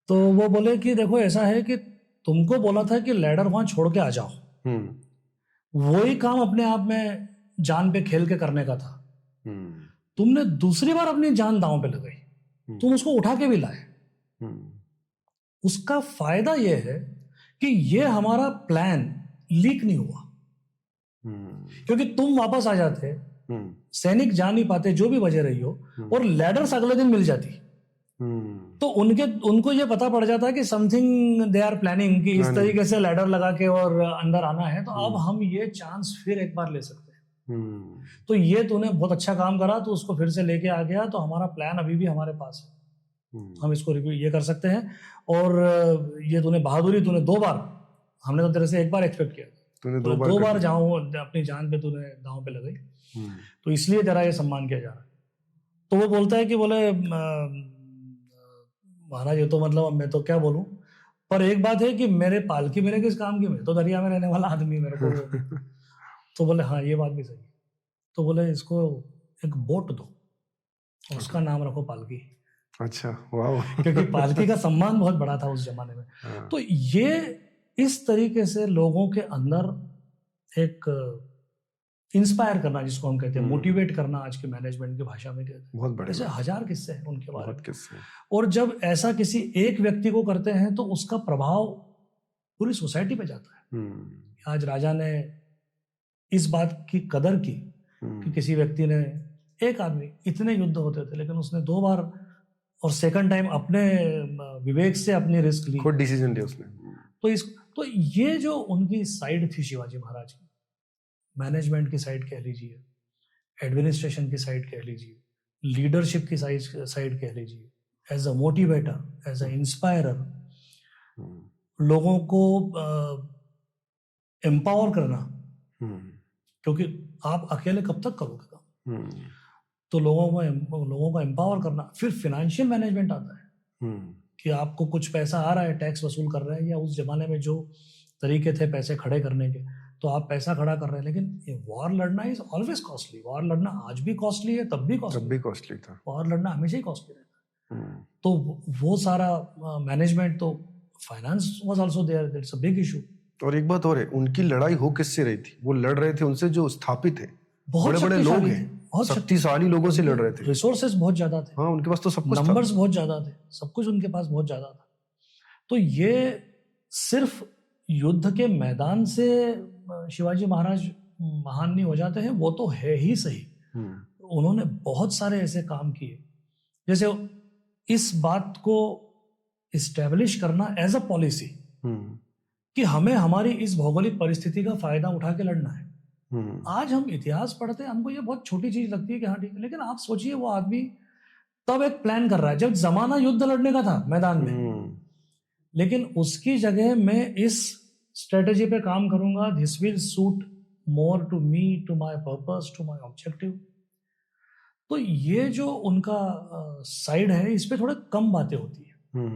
तो वो बोले कि देखो ऐसा है कि तुमको बोला था कि लैडर वहां छोड़ के आ जाओ, वही काम अपने आप में जान पे खेल के करने का था, तुमने दूसरी बार अपनी जान दांव पे लगाई, तुम उसको उठा के भी लाए। उसका फायदा यह है कि ये हमारा प्लान लीक नहीं हुआ, क्योंकि तुम वापस आ जाते, सैनिक जा नहीं पाते, जो भी वजह रही हो, और लैडर्स अगले दिन मिल जाती, तो उनको ये पता पड़ जाता है कि समथिंग दे आर प्लानिंग, कि इस तरीके से लैडर लगा के और अंदर आना है, तो अब हम ये चांस फिर एक बार ले सकते हैं। तो ये तूने बहुत अच्छा काम करा, तो उसको फिर से लेके आ गया, तो हमारा प्लान अभी भी हमारे पास है, हम इसको रिव्यू ये कर सकते हैं। और ये तूने बहादुरी, तूने 2 बार, हमने तो तेरे से 1 बार एक्सपेक्ट किया, तूने 2 बार जाओ अपनी जान पे तूने दांव पे लगाई, तो इसलिए तेरा ये सम्मान किया जा रहा है। तो वो बोलता है कि बोले महाराज ये तो मतलब अब मैं तो क्या बोलूं, पर एक बात है कि मेरे पालकी मेरे किस काम की, मैं तो दरिया में रहने वाला आदमी, मेरे को तो बोले हाँ ये बात भी सही। तो बोले इसको एक बोट दो, उसका नाम रखो पालकी। अच्छा, वाह। क्योंकि पालकी का सम्मान बहुत बड़ा था उस जमाने में। तो ये इस तरीके से लोगों के अंदर एक इंस्पायर करना, जिसको हम कहते हैं मोटिवेट करना, आज के मैनेजमेंट की भाषा में कहते हैं। बहुत बड़े ऐसे हजार किस्से हैं उनके बारे में। किस्से। और जब ऐसा किसी एक व्यक्ति को करते हैं तो उसका प्रभाव पूरी सोसाइटी पे जाता है। आज राजा ने इस बात की कदर की कि किसी व्यक्ति ने, एक आदमी, इतने युद्ध होते थे लेकिन उसने 2 बार और सेकंड टाइम अपने विवेक से अपनी रिस्क ली, खुद डिसीजन लिया उसने। तो ये जो उनकी साइड थी शिवाजी महाराज की, मैनेजमेंट की साइड कह लीजिए, एडमिनिस्ट्रेशन की साइड कह लीजिए, लीडरशिप की साइड कह लीजिए, as a motivator, as a inspirer, लोगों को एम्पावर करना, क्योंकि आप अकेले कब तक करोगे काम, तो लोगों को एम्पावर करना। फिर फाइनेंशियल मैनेजमेंट आता है कि आपको कुछ पैसा आ रहा है, टैक्स वसूल कर रहे हैं, या उस जमाने में जो तरीके थे पैसे खड़े करने के, तो आप पैसा खड़ा कर रहे हैं। लेकिन ये वॉर लड़ना इज ऑलवेज कॉस्टली। वॉर लड़ना आज भी कॉस्टली है, तब भी कॉस्टली था। वॉर लड़ना हमेशा ही कॉस्टली रहता है। तो वो सारा मैनेजमेंट, तो finance was also there, that's a big issue. और एक बात और है, उनकी लड़ाई हो किससे रही थी? वो लड़ रहे थे उनसे जो स्थापित है, बड़े बड़े लोग हैं, बहुत शक्तिशाली लोगों से लड़ रहे थे। रिसोर्सेज बहुत ज्यादा थे। हाँ, उनके पास तो सब कुछ था, नंबर्स बहुत ज्यादा थे, सब कुछ उनके पास बहुत ज्यादा था। तो ये सिर्फ युद्ध के मैदान से शिवाजी महाराज महान नहीं हो जाते हैं, वो तो है ही सही। उन्होंने बहुत सारे ऐसे काम किए, जैसे इस बात को इस्टेब्लिश करना एज अ पॉलिसी कि हमें हमारी इस भौगोलिक परिस्थिति का फायदा उठा के लड़ना है। आज हम इतिहास पढ़ते हैं, हमको ये बहुत छोटी चीज लगती है कि हाँ ठीक है, लेकिन आप सोचिए वो आदमी तब एक प्लान कर रहा है जब जमाना युद्ध लड़ने का था मैदान में, लेकिन उसकी जगह मैं इस स्ट्रेटेजी पे काम करूंगा, this will suit more to me, to my purpose, to my objective. तो ये जो उनका साइड है, इस पे थोड़े कम बातें होती है,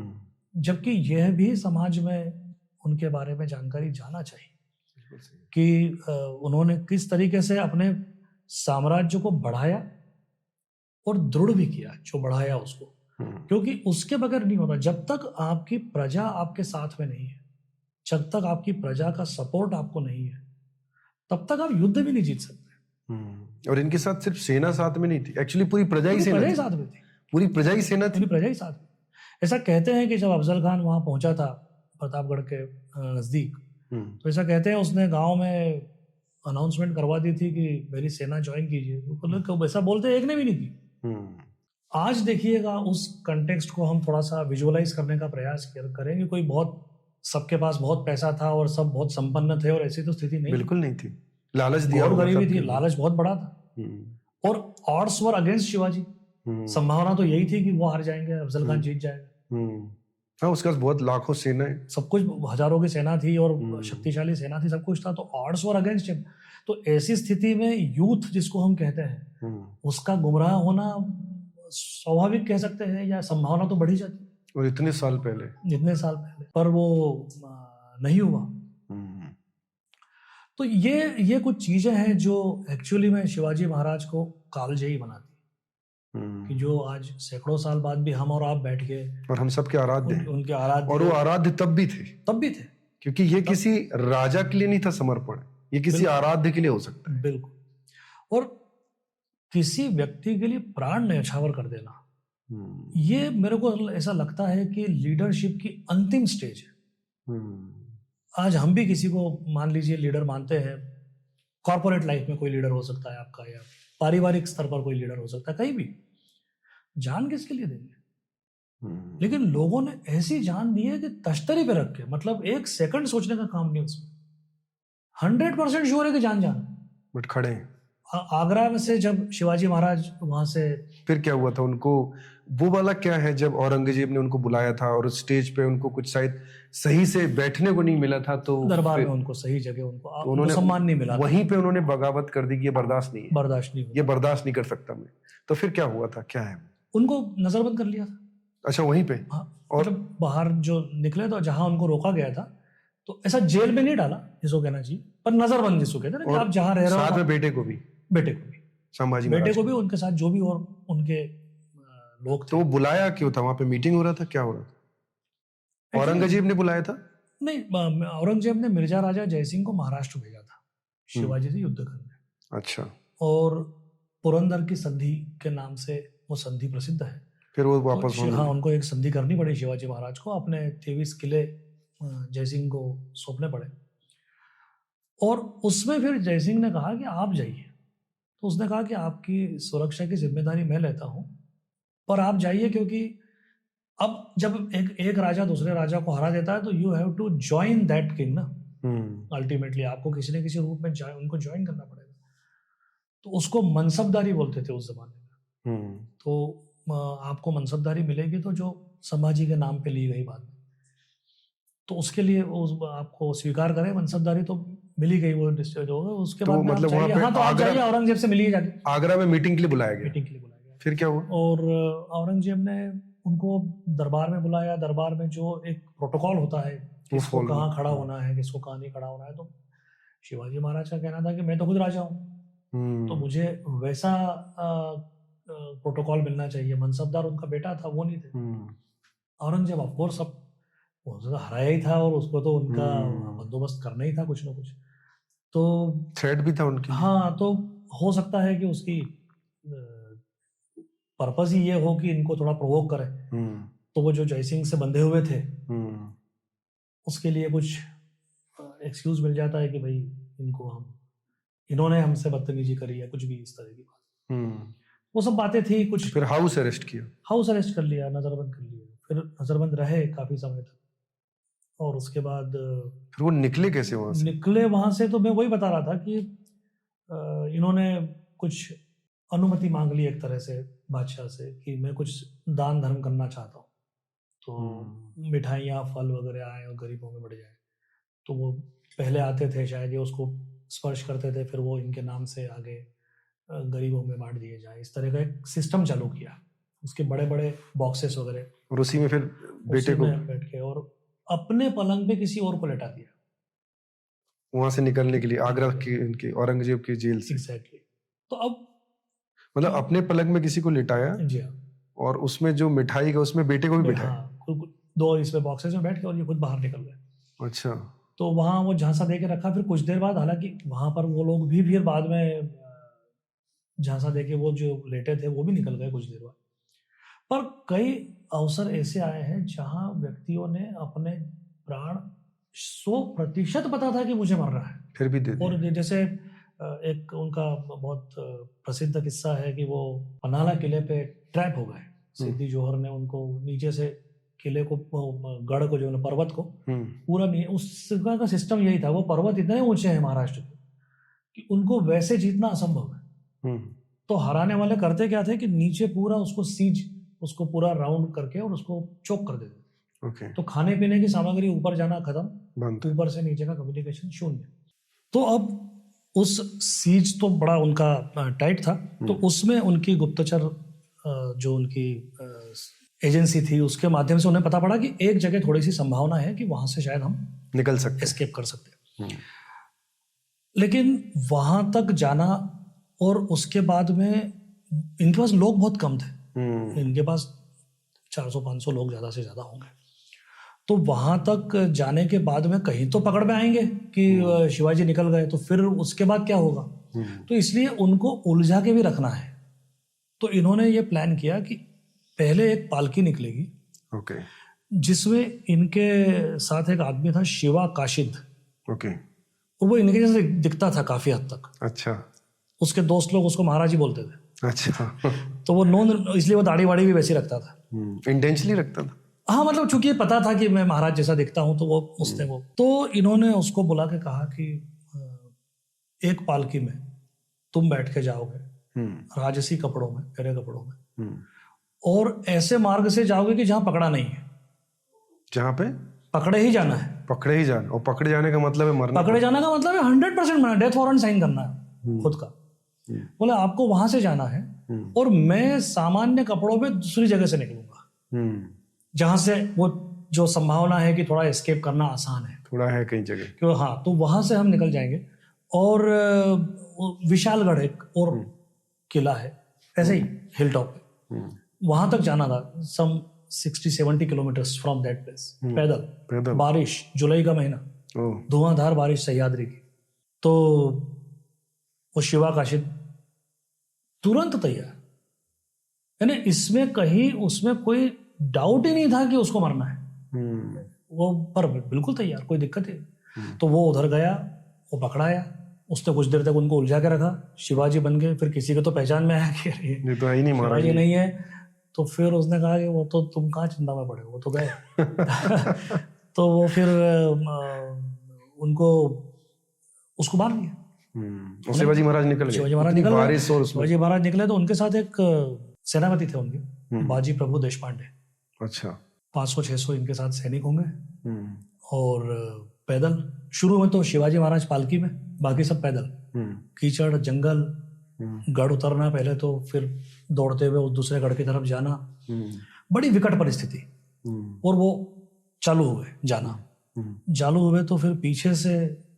जबकि यह भी समाज में उनके बारे में जानकारी जाना चाहिए कि उन्होंने किस तरीके से अपने साम्राज्य को बढ़ाया और दृढ़ भी किया, जो बढ़ाया उसको, क्योंकि उसके बगैर नहीं होता। जब तक आपकी प्रजा आपके साथ में नहीं है, जब तक आपकी प्रजा का सपोर्ट आपको नहीं है, तब तक आप युद्ध भी नहीं जीत सकते। और इनके साथ सिर्फ सेना साथ में नहीं थी, एक्चुअली पूरी प्रजा ही सेना साथ में थी, पूरी प्रजा ही सेना थी, प्रजा ही साथ में। ऐसा कहते हैं कि जब अफजल खान वहां पहुंचा था प्रतापगढ़ के नजदीक, तो ऐसा कहते हैं उसने गांव में अनाउंसमेंट करवा दी थी कि मेरी सेना ज्वाइन कीजिए, तो ऐसा बोलते एक ने भी नहीं की। आज देखिएगा उस कंटेक्स्ट को हम थोड़ा सा विजुअलाइज करने का प्रयास करेंगे। कोई बहुत, सबके पास बहुत पैसा था और सब बहुत संपन्न थे, और ऐसी तो स्थिति नहीं, बिल्कुल नहीं थी। लालच दिया, और गरीबी थी, लालच बहुत बड़ा था, और ऑड्स वर अगेंस्ट शिवाजी। संभावना तो यही थी कि वो हार जाएंगे, अफजल खान जीत जाएगा। हाँ, उसके पास बहुत लाखों सेना है, सब कुछ, हजारों की सेना थी और शक्तिशाली सेना थी, सब कुछ था, तो ऑड्स वर अगेंस्ट हिम। तो ऐसी स्थिति में यूथ जिसको हम कहते हैं, उसका गुमराह होना स्वाभाविक कह सकते हैं, या संभावना तो बढ़ी जाती। और इतने साल पहले, पर वो नहीं हुआ। तो ये कुछ चीजें हैं जो एक्चुअली में शिवाजी महाराज को कालजयी बनाती, कि जो आज सैकड़ों साल बाद भी हम और आप बैठ के, और हम सबके आराध्य, उनके आराध्य, और वो आराध्य तब भी थे, क्योंकि ये किसी राजा के लिए नहीं था समर्पण, ये किसी आराध्य के लिए हो सकता है। बिल्कुल। और किसी व्यक्ति के लिए प्राण न्यौछावर कर देना, ये मेरे को ऐसा लगता है कि लीडरशिप की अंतिम स्टेज है। आज हम भी किसी को मान लीजिए लीडर मानते हैं, कॉर्पोरेट लाइफ में कोई लीडर हो सकता है आपका, या पारिवारिक स्तर पर कोई लीडर हो सकता है, कहीं भी। जान किसके लिए देंगे? लेकिन लोगों ने ऐसी जान दी है कि तश्तरी पे रख के, मतलब एक सेकंड सोचने का काम नहीं उसमें, 100% श्योर है कि जान बट खड़े हैं। आगरा में से जब शिवाजी महाराज वहां से, फिर क्या हुआ था उनको, वो वाला क्या है, जब औरंगजेब ने उनको बुलाया था और उस स्टेज पे उनको कुछ शायद सही से बैठने को नहीं मिला था, तो दरबार में उनको सही जगह, उनको सम्मान नहीं मिला, वहीं पे उन्होंने बगावत कर दी कि ये बर्दाश्त नहीं, ये बर्दाश्त नहीं कर सकता मैं। तो फिर क्या हुआ था, क्या है, उनको नजरबंद कर लिया था। अच्छा, वहीं पे? हाँ, और मतलब बाहर जो निकले, तो जहां उनको रोका गया था, तो ऐसा जेल में नहीं डाला जिसको कहना चाहिए, पर नजरबंद जिसको कहते हैं, आप जहां रह रहे हो, साथ में बेटे को भी संभाजी, बेटे को भी, उनके साथ जो भी और उनके लोग थे। तो बुलाया क्यों था? वहां पे मीटिंग हो रहा था, क्या हो रहा था? औरंगजेब ने बुलाया था? नहीं, औरंगजेब ने मिर्जा राजा जयसिंह को महाराष्ट्र भेजा था शिवाजी से युद्ध करने। अच्छा। और पुरंदर की संधि के नाम से वो संधि प्रसिद्ध है। फिर वो वापस तो हाँ, उनको एक संधि करनी पड़ी शिवाजी महाराज को, अपने 23 किले जयसिंह को सौंपने पड़े। और उसमें फिर जयसिंह ने कहा कि आप जाइए। तो उसने कहा कि आपकी सुरक्षा की जिम्मेदारी मैं लेता हूँ, पर आप जाइए, क्योंकि अब जब एक राजा दूसरे राजा को हरा देता है तो you have to join that king ना। अल्टीमेटली आपको किसी न किसी रूप में उनको ज्वाइन करना पड़ेगा। तो उसको मनसबदारी बोलते थे उस जमाने में। तो आपको मनसबदारी मिलेगी तो जो संभाजी के नाम पे ली गई बाद में, तो उसके लिए आपको स्वीकार करें मनसबदारी, तो मिली गई वो डिस्ट्रिक्ट होगा। उसके तो बाद में मतलब आप जाइए, हाँ तो आप जाइए, औरंगजेब से मिलिए जाके। आगरा में मीटिंग के लिए बुलाया गया। मीटिंग के लिए बुलाया गया। फिर क्या हुआ? और औरंगजेब ने उनको दरबार में बुलाया। दरबार में जो एक प्रोटोकॉल होता है, किसको कहाँ खड़ा होना है, किसको कहाँ नहीं खड़ा होना है। तो शिवाजी महाराज का कहना था कि मैं तो खुद राजा हूँ, तो मुझे वैसा प्रोटोकॉल मिलना चाहिए। मनसबदार उनका बेटा था, वो नहीं थे। औरंगजेब ऑफकोर्स अब तो हराया ही था, और उसको तो उनका बंदोबस्त करना ही था कुछ ना कुछ। तो थ्रेट भी था उनकी। हाँ, तो हो सकता है कि उसकी पर्पस ही ये हो कि इनको थोड़ा प्रोवोक करे। तो वो जो जयसिंह से बंधे हुए थे, उसके लिए कुछ एक्सक्यूज मिल जाता है कि भाई इन्होंने हमसे बदतमीजी करी है, कुछ भी इस तरह की बात। वो सब बातें थी कुछ। फिर हाउस अरेस्ट किया। हाउस अरेस्ट कर लिया, नजरबंद कर लिया। फिर नजरबंद रहे काफी समय तक, और उसके बाद फिर वो निकले कैसे वहां से? निकले वहां से तो मैं वही बता रहा था कि इन्होंने कुछ अनुमति मांग ली एक तरह से बादशाह से कि मैं कुछ दान धर्म करना चाहता हूँ, तो मिठाइयाँ फल वगैरह आए और गरीबों में बढ़ जाए। तो वो पहले आते थे, शायद ये उसको स्पर्श करते थे, फिर वो इनके नाम से आगे गरीबों में बांट दिए जाए। इस तरह का एक सिस्टम चालू किया, उसके बड़े बड़े बॉक्सेस वगैरह, और उसी में फिर बेटे को बैठ के और अपने पलंग पे किसी और को लेटा दिया वहां से निकलने के लिए, आगरा की इनके औरंगजेब की जेल से। एग्जैक्टली। तो अब मतलब अपने पलंग में किसी को लिटाया, जी हाँ, और उसमें जो मिठाई का उसमें बेटे को भी बिठाया। हाँ, दो इसमें बॉक्सेस में बैठ के, और ये खुद बाहर निकल गए। अच्छा। तो वहां वो झांसा दे के रखा। फिर कुछ देर बाद, हालांकि वहां पर वो लोग भी फिर बाद में झांसा दे के वो जो लेटे थे वो भी निकल गए कुछ देर बाद। पर कई अवसर ऐसे आए हैं जहां व्यक्तियों ने अपने प्राण 100% पता था कि मुझे मर रहा है, फिर भी दे दिया। और जैसे एक उनका बहुत प्रसिद्ध किस्सा है कि वो पनाला किले पे ट्रैप हो गए। सिद्दी जोहर ने उनको नीचे से किले को, गढ़ को, जो पर्वत को पूरा नहीं, उस का सिस्टम यही था। वो पर्वत इतने ऊंचे हैं महाराष्ट्र के कि उनको वैसे जीतना असंभव है। तो हराने वाले करते क्या थे कि नीचे पूरा उसको उसको पूरा राउंड करके और उसको चोक कर देते। तो खाने पीने की सामग्री ऊपर जाना खत्म, ऊपर से नीचे का कम्युनिकेशन शून्य। तो अब उस सीज तो बड़ा उनका टाइट था, तो उसमें उनकी गुप्तचर जो उनकी एजेंसी थी, उसके माध्यम से उन्हें पता पड़ा कि एक जगह थोड़ी सी संभावना है कि वहां से शायद हम निकल सकते, एस्केप कर सकते। लेकिन वहां तक जाना, और उसके बाद में इनके पास लोग बहुत कम थे। इनके पास 400-500 लोग ज्यादा से ज्यादा होंगे। तो वहां तक जाने के बाद में कहीं तो पकड़ में आएंगे कि शिवाजी निकल गए, तो फिर उसके बाद क्या होगा। तो इसलिए उनको उलझा के भी रखना है। तो इन्होंने ये प्लान किया कि पहले एक पालकी निकलेगी, जिसमें इनके साथ एक आदमी था शिवा काशिद, और वो इनके जैसे दिखता था काफी हद तक। अच्छा। उसके दोस्त लोग उसको महाराज ही बोलते थे। अच्छा। तो वो इसलिए वो दाढ़ी वाड़ी भी वैसी रखता था, इंटेंशनली रखता था। हाँ, मतलब चूंकि पता था कि मैं महाराज जैसा दिखता हूं, तो वो उसने वो, तो इन्होंने उसको बुला के कहा कि एक पालकी में तुम बैठ के जाओगे, राजसी कपड़ों में, मेरे कपड़ों में, और ऐसे मार्ग से जाओगे कि जहां पकड़ा नहीं है। जहां पे पकड़े ही जाना है, पकड़े ही जाना। और पकड़े जाने का मतलब है मरना। पकड़े जाने का मतलब है 100% मरना, डेथ वारंट साइन करना है खुद का। बोले आपको वहां से जाना है, और मैं सामान्य कपड़ों में दूसरी जगह से निकलूंगा, जहां से वो जो संभावना है कि थोड़ा एस्केप करना आसान है, थोड़ा है कई जगह क्यों। हाँ, तो वहां से हम निकल जाएंगे। और विशालगढ़ एक और किला है ऐसे ही हिल टॉप पे, वहां तक जाना था, सम 60-70 किलोमीटर्स फ्रॉम दैट प्लेस, पैदल। बारिश, जुलाई का महीना, धुआंधार बारिश सह्याद्री की। तो वो शिवा काशी तुरंत तैयार, यानी इसमें कहीं उसमें कोई डाउट ही नहीं था कि उसको मरना है। वो पर बिल्कुल तैयार, कोई दिक्कत है। तो वो उधर गया, वो पकड़ाया, उसने कुछ देर तक उनको उलझा के रखा, शिवाजी बन गए। फिर किसी के तो पहचान में आया कि ये तो है ही नहीं महाराज, ये नहीं है। तो फिर उसने कहा कि वो तो तुम कहाँ चिंता में पड़े, वो तो गए। तो वो फिर उनको उसको मार दिया। शिवाजी महाराज निकल गए। शिवाजी महाराज निकल गए। शिवाजी महाराज निकले तो उनके साथ एक सेनापति थे उनके, बाजी प्रभु देशपांडे। अच्छा। 500-600 इनके साथ सैनिक होंगे। और पैदल, शुरू में तो शिवाजी महाराज पालकी में, बाकी सब पैदल। कीचड़, जंगल, गढ़ उतरना पहले, तो फिर दौड़ते हुए उस दूसरे गढ़ की तरफ जाना, बड़ी विकट परिस्थिति। और वो चालू हुए जाना, चालू हुए तो फिर पीछे से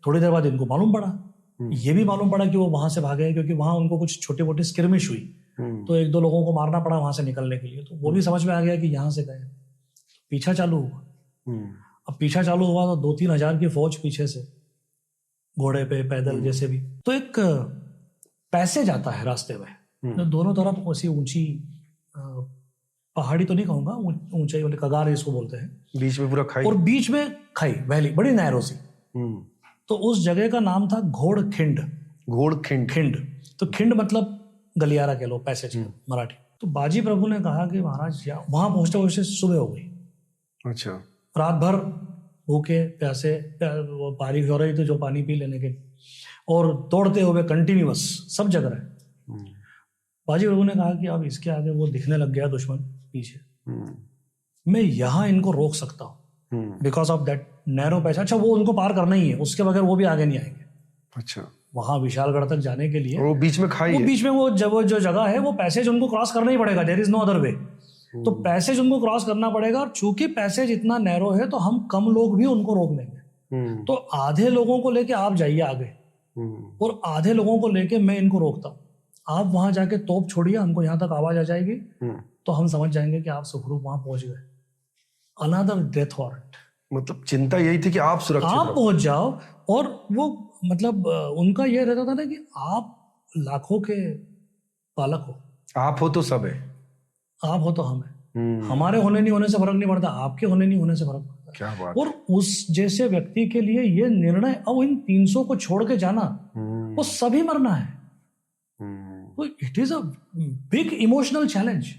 थोड़ी देर बाद इनको मालूम पड़ा, ये भी मालूम पड़ा कि वो वहां से भागे, क्योंकि वहां उनको कुछ छोटी मोटी स्किर्मिश हुई, तो 1-2 लोगों को मारना पड़ा वहां से निकलने के लिए। तो वो भी समझ में आ गया कि यहाँ से गए। पीछा चालू हुआ। अब पीछा चालू हुआ तो 2-3 हजार की फौज पीछे से, घोड़े पे, पैदल, जैसे भी। तो एक पैसेज आता है रास्ते में, तो दोनों तरफ ऐसी ऊंची पहाड़ी तो नहीं कहूंगा, ऊंचाई वाली कगार इसको बोलते हैं, बीच में पूरा खाई, और बीच में खाई, वैली बड़ी नैरो सी। तो उस जगह का नाम था घोड़खिंड। खिंड, तो खिंड मतलब गलियारा कह लो, पैसेज मराठी। तो बाजी प्रभु ने कहा कि महाराज वहां पहुंचते पहुंचते सुबह हो गई। अच्छा। रात भर भूखे प्यासे, बारिश हो रही थी जो पानी पी लेने के, और दौड़ते हुए कंटिन्यूअस सब जगह रहे। बाजी प्रभु ने कहा कि अब इसके आगे वो दिखने लग गया दुश्मन पीछे, मैं यहाँ इनको रोक सकता हूँ because of that narrow passage. अच्छा, वो उनको पार करना ही है, उसके बगैर वो भी आगे नहीं आएंगे। अच्छा। वहां विशालगढ़ तक जाने के लिए वो बीच में खाई, वो बीच में वो जो जगह है, वो पैसेज उनको क्रॉस करना ही पड़ेगा, there is no other way. तो पैसेज उनको क्रॉस करना पड़ेगा, और चूंकि पैसेज इतना नैरो है तो हम कम लोग भी उनको रोक लेंगे। तो आधे लोगों को लेके आप जाइए आगे, और आधे लोगों को लेके मैं इनको रोकता हूँ। आप वहां जाके तोप छोड़िए, हमको यहाँ तक आवाज आ जाएगी तो हम समझ जाएंगे कि आप सुखरूप वहां पहुंच गए। Another death warrant. मतलब चिंता यही थी कि आप सुरक्षित, आप पहुंच जाओ। और वो मतलब उनका ये रहता था ना कि आप लाखों के पालक हो, आप हो तो सब है, आप हो तो हम है। हमारे होने नहीं होने से फर्क नहीं पड़ता, आपके होने नहीं होने से फर्क पड़ता। क्या बात। और उस जैसे व्यक्ति के लिए ये निर्णय, अब इन 300 को छोड़ के जाना, वो सभी मरना है। तो it is a big emotional challenge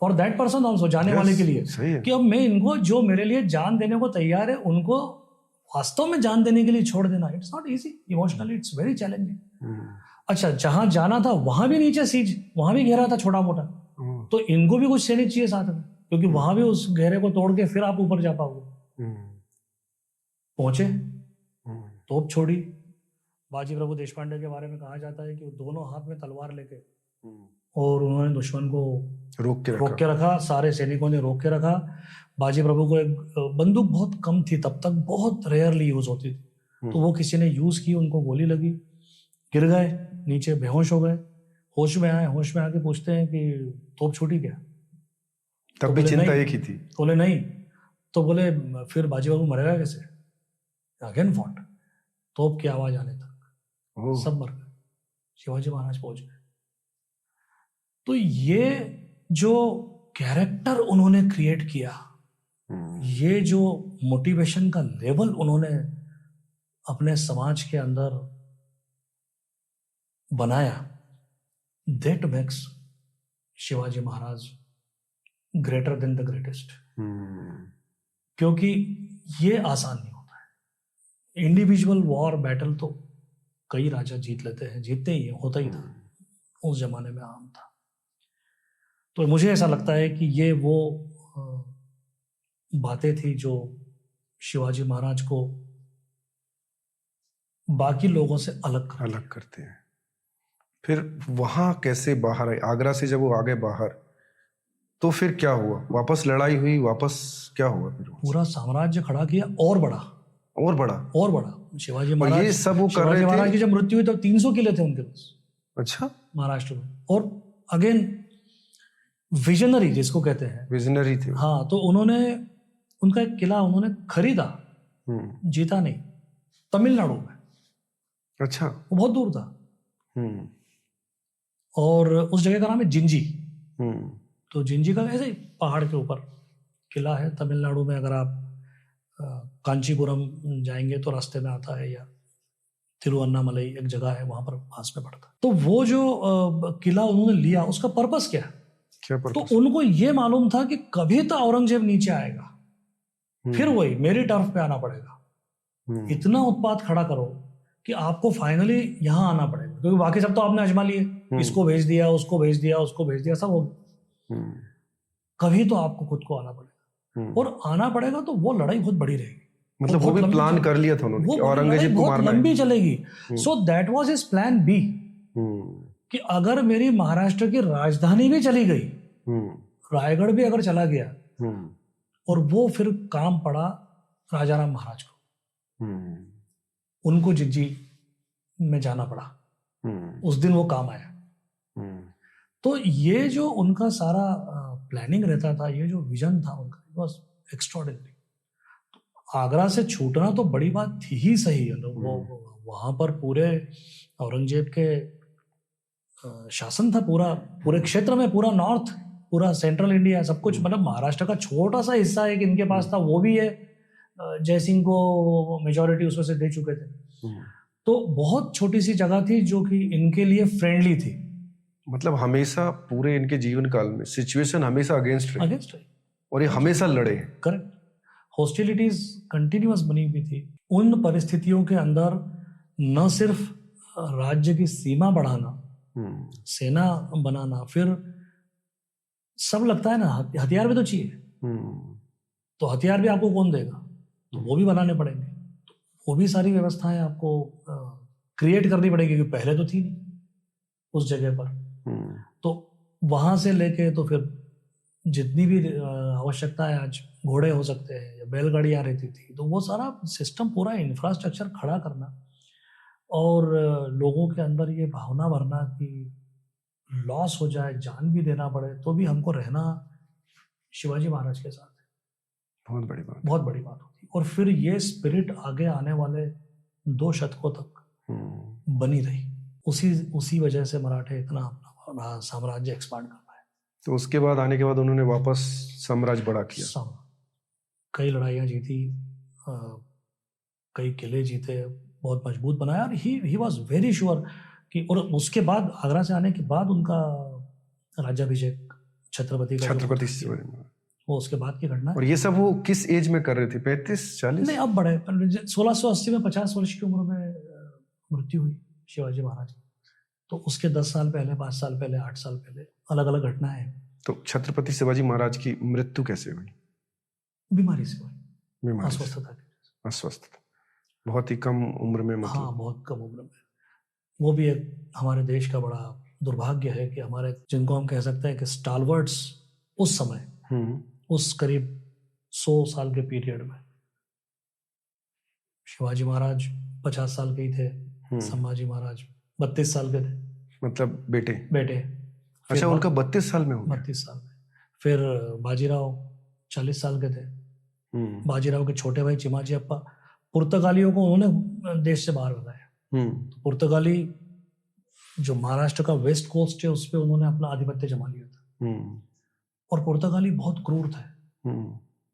for that person also, जाने वाले के लिए, कि अब मैं इनको, जो मेरे लिए जान देने को तैयार है, उनको वास्तव में जान देने के लिए छोड़ देना, it's not easy emotionally, it's very challenging. अच्छा, जहां जाना था वहां भी नीचे सीज, वहां भी घेरा था छोटा मोटा, तो इनको भी कुछ सैनिक चाहिए साथ में, क्योंकि वहां भी उस घेरे को तोड़ के फिर आप ऊपर जा पाओगे। पहुंचे, तोप छोड़ी। बाजी प्रभु देशपांडे के बारे में कहा जाता है कि वो दोनों हाथ में तलवार लेके, और उन्होंने दुश्मन को रोक के रखा, सारे सैनिकों ने रोक के रखा। बाजी प्रभु को एक बंदूक बहुत कम थी तब तक, बहुत रेयरली यूज होती थी, तो वो किसी ने यूज की, उनको गोली लगी, गिर गए नीचे, बेहोश हो गए। होश में आए, होश में आके पूछते हैं कि तोप छूटी क्या? तब भी चिंता एक ही थी। बोले नहीं। तो बोले फिर बाजी बाबू मरेगा कैसे? अगेन फॉट, तोप की आवाज आने तक सब मर गए, शिवाजी महाराज पहुंच गए। तो ये जो कैरेक्टर उन्होंने क्रिएट किया, ये जो मोटिवेशन का लेवल उन्होंने अपने समाज के अंदर बनाया, that makes Shivaji Maharaj greater than the greatest. क्योंकि ये आसान नहीं होता है। इंडिविजुअल वॉर बैटल तो कई राजा जीत लेते हैं, जीतते ही होता ही था, उस जमाने में आम था। तो मुझे ऐसा लगता है कि ये वो बातें थी जो शिवाजी महाराज को बाकी लोगों से अलग करते हैं। फिर वहां कैसे बाहर आए? आगरा से जब वो आ गए बाहर, तो फिर क्या हुआ? वापस लड़ाई हुई? वापस क्या हुआ? फिर पूरा साम्राज्य खड़ा किया, और बड़ा। शिवाजी महाराज, ये सब वो कर रहे थे। महाराज की जब मृत्यु हुई तब 300 किले थे उनके पास। अच्छा। महाराष्ट्र में। और अगेन विजनरी जिसको कहते हैं, विजनरी थे। हाँ, तो उन्होंने उनका एक किला उन्होंने खरीदा, जीता नहीं, तमिलनाडु में। अच्छा। वो बहुत दूर था। और उस जगह का नाम है जिंजी। तो जिंजी का ऐसे ही पहाड़ के ऊपर किला है। तमिलनाडु में अगर आप कांचीपुरम जाएंगे तो रास्ते में आता है, या तिरुवन्नामलई एक जगह है वहां पर पास में पड़ता है। तो वो जो किला उन्होंने लिया, उसका पर्पस क्या पर्पस? तो उनको ये मालूम था कि कभी तो औरंगजेब नीचे आएगा, फिर वही मेरी टर्फ पे आना पड़ेगा। इतना उत्पात खड़ा करो कि आपको फाइनली यहाँ आना पड़ेगा, क्योंकि बाकी सब तो आपने आजमा लिए, इसको भेज दिया, उसको भेज दिया, उसको भेज दिया, सब हो गया। कभी तो आपको खुद को आना पड़ेगा, और आना पड़ेगा तो वो लड़ाई बहुत बड़ी रहेगी। मतलब वो भी प्लान कर लिया था उन्होंने, औरंगजेब को मारना है, लंबी चलेगी। So that was his plan B, कि अगर मेरी महाराष्ट्र की राजधानी भी चली गई, रायगढ़ भी अगर चला गया, और वो फिर काम पड़ा राजाराम महाराज को, उनको जिंजी में जाना पड़ा, उस दिन वो काम आया। तो ये जो उनका सारा प्लानिंग रहता था, ये जो विजन था उनका, इट वाज एक्स्ट्राऑर्डिनरी। आगरा से छूटना तो बड़ी बात थी ही सही, वो वहां पर पूरे औरंगजेब के शासन था, पूरे क्षेत्र में, पूरा नॉर्थ, पूरा सेंट्रल इंडिया, सब कुछ, मतलब महाराष्ट्र का छोटा सा हिस्सा एक इनके पास था, वो भी है जयसिंह को मेजॉरिटी उसमें से दे चुके थे। तो बहुत छोटी सी जगह थी जो कि इनके लिए फ्रेंडली थी। मतलब हमेशा पूरे इनके जीवन काल में सिचुएशन हमेशा अगेंस्ट रही, और ये हमेशा लड़े। करेक्ट। हॉस्टिलिटीज कंटिन्यूअस बनी हुई थी। उन परिस्थितियों के अंदर न सिर्फ राज्य की सीमा बढ़ाना, सेना बनाना, फिर सब लगता है ना हथियार भी तो चाहिए, तो हथियार भी आपको कौन देगा, तो वो भी बनाने पड़ेंगे। तो वो भी सारी व्यवस्थाएं आपको क्रिएट करनी पड़ेगी, क्योंकि पहले तो थी नहीं उस जगह पर। तो वहां से लेके तो फिर जितनी भी आवश्यकता है, आज घोड़े हो सकते हैं या बैलगाड़ियाँ रहती थी, तो वो सारा सिस्टम, पूरा इंफ्रास्ट्रक्चर खड़ा करना, और लोगों के अंदर ये भावना भरना कि लॉस हो जाए, जान भी देना पड़े, तो भी हमको रहना शिवाजी महाराज के साथ है, बहुत बड़ी बात होती। और फिर ये स्पिरिट आगे आने वाले 2 शतकों तक बनी रही। उसी वजह से मराठे इतना अपना साम्राज्य एक्सपांड कर पाए। तो उसके बाद आने के बाद उन्होंने वापस साम्राज्य बड़ा किया, कई लड़ाइयाँ जीती, कई किले जीते, बहुत मजबूत बनाया। और ही वाज वेरी श्योर कि, और उसके बाद आगरा से आने के बाद उनका राज्याभिषेक छत्रपति वो उसके बाद की घटना। और ये सब वो किस एज में कर रहे थे? 35-40? नहीं, अब बड़े 1680 में 50 वर्ष की उम्र में मृत्यु हुई शिवाजी महाराज की। तो उसके 10 साल पहले, 5 साल पहले, 8 साल पहले अलग अलग घटनाएं हैं। तो छत्रपति शिवाजी महाराज की मृत्यु कैसे हुई? बीमारी से हुई, अस्वस्थता, बहुत ही कम उम्र में, मतलब। हाँ, बहुत कम उम्र में। वो भी एक हमारे देश का बड़ा दुर्भाग्य है कि हमारे, जिनको हम कह सकते हैं कि स्टालवर्ड्स उस समय, उस करीब 100 साल के पीरियड में, शिवाजी महाराज 50 साल के ही थे, संभाजी महाराज 32 साल के थे, मतलब बेटे। अच्छा, उनका 32 साल में हो गया? 32 साल में। फिर बाजीराव 40 साल के थे। बाजीराव के छोटे भाई चिमाजी अप्पा, पुर्तगालियों को उन्होंने देश से बाहर भगाया। तो पुर्तगाली जो महाराष्ट्र का वेस्ट कोस्ट है, उस पर उन्होंने अपना आधिपत्य जमा लिया था। और पुर्तगाली बहुत क्रूर थे।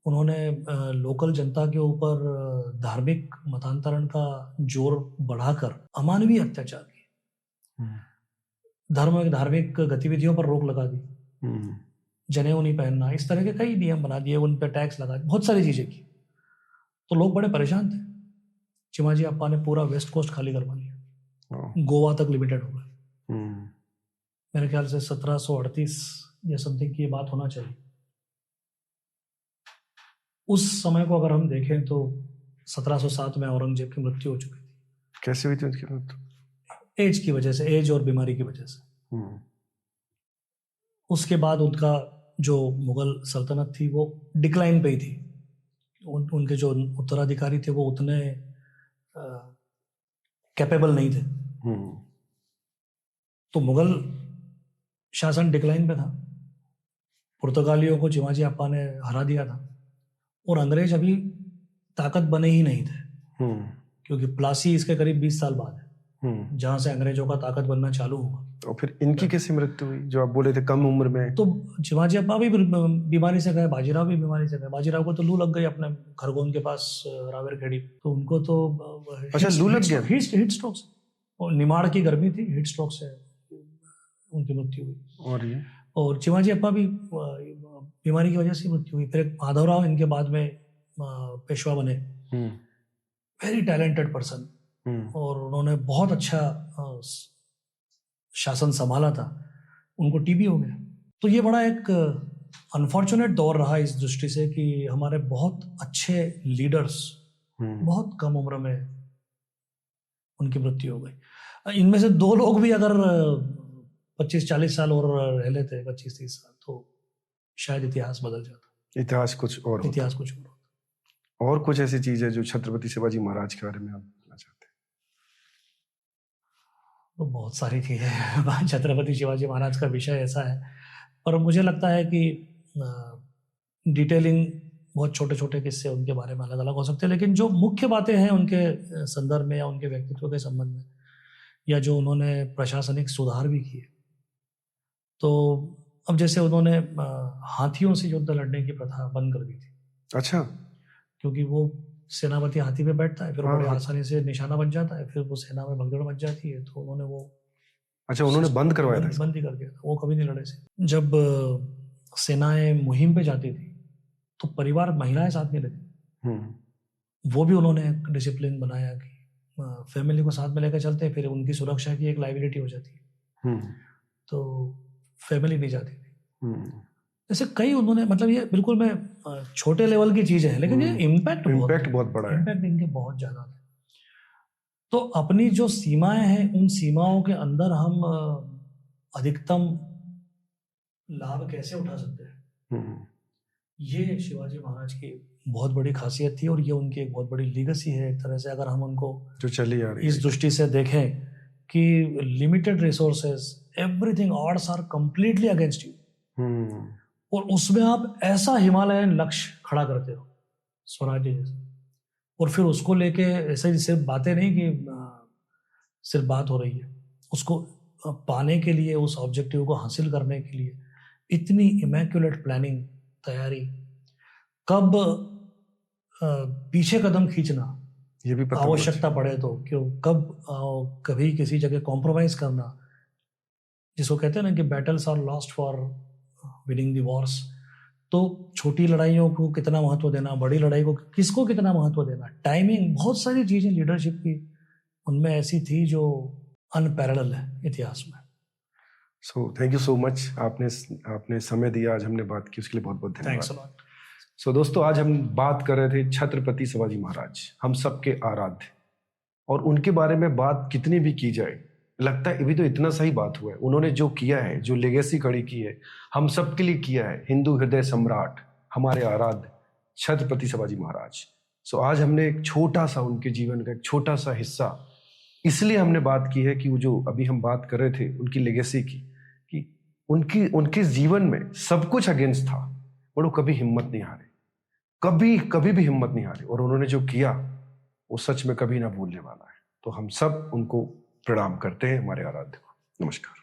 उन्होंने लोकल जनता के ऊपर धार्मिक मतांतरण का जोर बढ़ाकर अमानवीय अत्याचार किए। धार्मिक गतिविधियों पर रोक लगा दी, जनेऊ नहीं पहनना, इस तरह के कई नियम बना दिए, उन पर टैक्स लगा दिए, बहुत सारी चीजें की। तो लोग बड़े परेशान थे। चिमाजी अप्पा ने पूरा वेस्ट कोस्ट खाली करवा लिया, गोवा तक लिमिटेड हो गए। मेरे ख्याल से 1738 या समथिंग की ये बात होना चाहिए। उस समय को अगर हम देखें तो 1707 में औरंगजेब की मृत्यु हो चुकी थी। कैसे हुई थी उसकी मृत्यु? एज की वजह से, एज और बीमारी की वजह से। उसके बाद उनका जो मुगल सल्तनत थी वो डिक्लाइन पे ही थी। उनके जो उत्तराधिकारी थे वो उतने कैपेबल नहीं थे। तो मुगल शासन डिक्लाइन पे था। पुर्तगालियों को चिमाजी अप्पा ने हरा दिया था, और अंग्रेज अभी ताकत बने ही नहीं थे, क्योंकि प्लासी इसके करीब 20 साल बाद है। जहां से अंग्रेजों का ताकत बनना चालू हुआ। तो फिर इनकी कैसे मृत्यु हुई, जो आप बोले थे कम उम्र में? तो शिवाजी अप्पा भी बीमारी से गए, बाजीराव भी बीमारी से गए। बाजीराव को तो लू लग गई अपने खरगोन के पास रावेरखेड़ी, तो उनको तो अच्छा लू लग गया, हीट स्ट्रोक से, और निमाड़ की गर्मी थी, हीट स्ट्रोक से उनकी मृत्यु हुई। और शिवाजी अप्पा भी बीमारी की वजह से मृत्यु हुई। फिर माधवराव इनके बाद में पेशवा बने, वेरी टैलेंटेड पर्सन, और उन्होंने बहुत अच्छा शासन संभाला था। उनको टीबी हो गया। तो ये बड़ा एक अनफॉर्चुनेट दौर रहा इस दृष्टि से कि हमारे बहुत अच्छे लीडर्स बहुत कम उम्र में उनकी मृत्यु हो गई। इनमें से 2 लोग भी अगर 25-40 साल और रह लेते, 25-30 साल, तो शायद इतिहास बदल जाता। इतिहास कुछ और होता। और कुछ ऐसी चीज है जो छत्रपति शिवाजी महाराज के बारे में आप बताना चाहते हैं? तो बहुत सारी चीजें छत्रपति शिवाजी महाराज का विषय ऐसा है, पर मुझे लगता है कि डिटेलिंग बहुत छोटे छोटे किस्से उनके बारे में अलग अलग हो सकते हैं, लेकिन जो मुख्य बातें हैं उनके संदर्भ में या उनके व्यक्तित्व के संबंध में, या जो उन्होंने प्रशासनिक सुधार भी किए, तो अब जैसे उन्होंने हाथियों से युद्ध लड़ने की प्रथा बंद कर दी थी। अच्छा। क्योंकि वो सेनापति हाथी पे बैठता है, फिर बड़े आसानी से निशाना बन जाता है, फिर वो सेना में भगदड़ मच जाती है, तो उन्होंने वो उन्होंने बंद करवाया था, बंद ही कर दिया था। वो कभी नहीं लड़े से। जब सेनाएं मुहिम पे जाती थी तो परिवार महिलाएं साथ नहीं लेती, वो भी उन्होंने एक डिसिप्लिन बनाया कि फैमिली को साथ में लेकर चलते हैं, फिर उनकी सुरक्षा की एक लायबिलिटी हो जाती है, तो फैमिली नहीं जाती थी। ऐसे कई उन्होंने, मतलब ये बिल्कुल मैं छोटे लेवल की चीजें हैं, लेकिन ये इम्पैक्ट बहुत बड़ा है। इम्पैक्ट इनके बहुत ज्यादा है। तो अपनी जो सीमाएं हैं, उन सीमाओं के अंदर हम अधिकतम लाभ कैसे उठा सकते हैं, ये शिवाजी महाराज की बहुत बड़ी खासियत थी, और ये उनकी एक बहुत बड़ी लीगेसी है एक तरह से, अगर हम उनको जो चली आ रही इस दृष्टि से देखें कि limited resources, everything, odds are completely against you, और उसमें आप ऐसा हिमालयन लक्ष्य खड़ा करते हो स्वराज्य जैसे, और फिर उसको लेके ऐसे सिर्फ बातें नहीं कि सिर्फ बात हो रही है, उसको पाने के लिए, उस ऑब्जेक्टिव को हासिल करने के लिए इतनी इमैक्युलेट प्लानिंग, तैयारी, कब पीछे कदम खींचना, ये भी आवश्यकता पड़े तो क्यों, कब कभी किसी जगह कॉम्प्रोमाइज करना, जिसको कहते हैं ना कि battles are lost for winning the wars. तो छोटी लड़ाइयों को कितना महत्व देना, बड़ी लड़ाई को किसको कितना महत्व देना, टाइमिंग, बहुत सारी चीजें लीडरशिप की उनमें ऐसी थी जो अनपैरेलल है इतिहास में। So thank you so much, आपने समय दिया, आज हमने बात की, उसके लिए बहुत बहुत धन्यवाद। सो दोस्तों, आज हम बात कर रहे थे छत्रपति शिवाजी महाराज, हम सबके आराध्य, और उनके बारे में बात कितनी भी की जाए, लगता है अभी तो इतना सही बात हुआ है। उन्होंने जो किया है, जो लेगेसी खड़ी की है, हम सबके लिए किया है, हिंदू हृदय सम्राट, हमारे आराध्य छत्रपति शिवाजी महाराज। सो आज हमने एक छोटा सा उनके जीवन का एक छोटा सा हिस्सा इसलिए हमने बात की है कि वो जो अभी हम बात कर रहे थे उनकी लेगेसी की, कि उनके जीवन में सब कुछ अगेंस्ट था, और वो कभी हिम्मत नहीं हारे, कभी भी हिम्मत नहीं हारे, और उन्होंने जो किया वो सच में कभी ना भूलने वाला है। तो हम सब उनको प्रणाम करते हैं, हमारे आराध्य को। नमस्कार।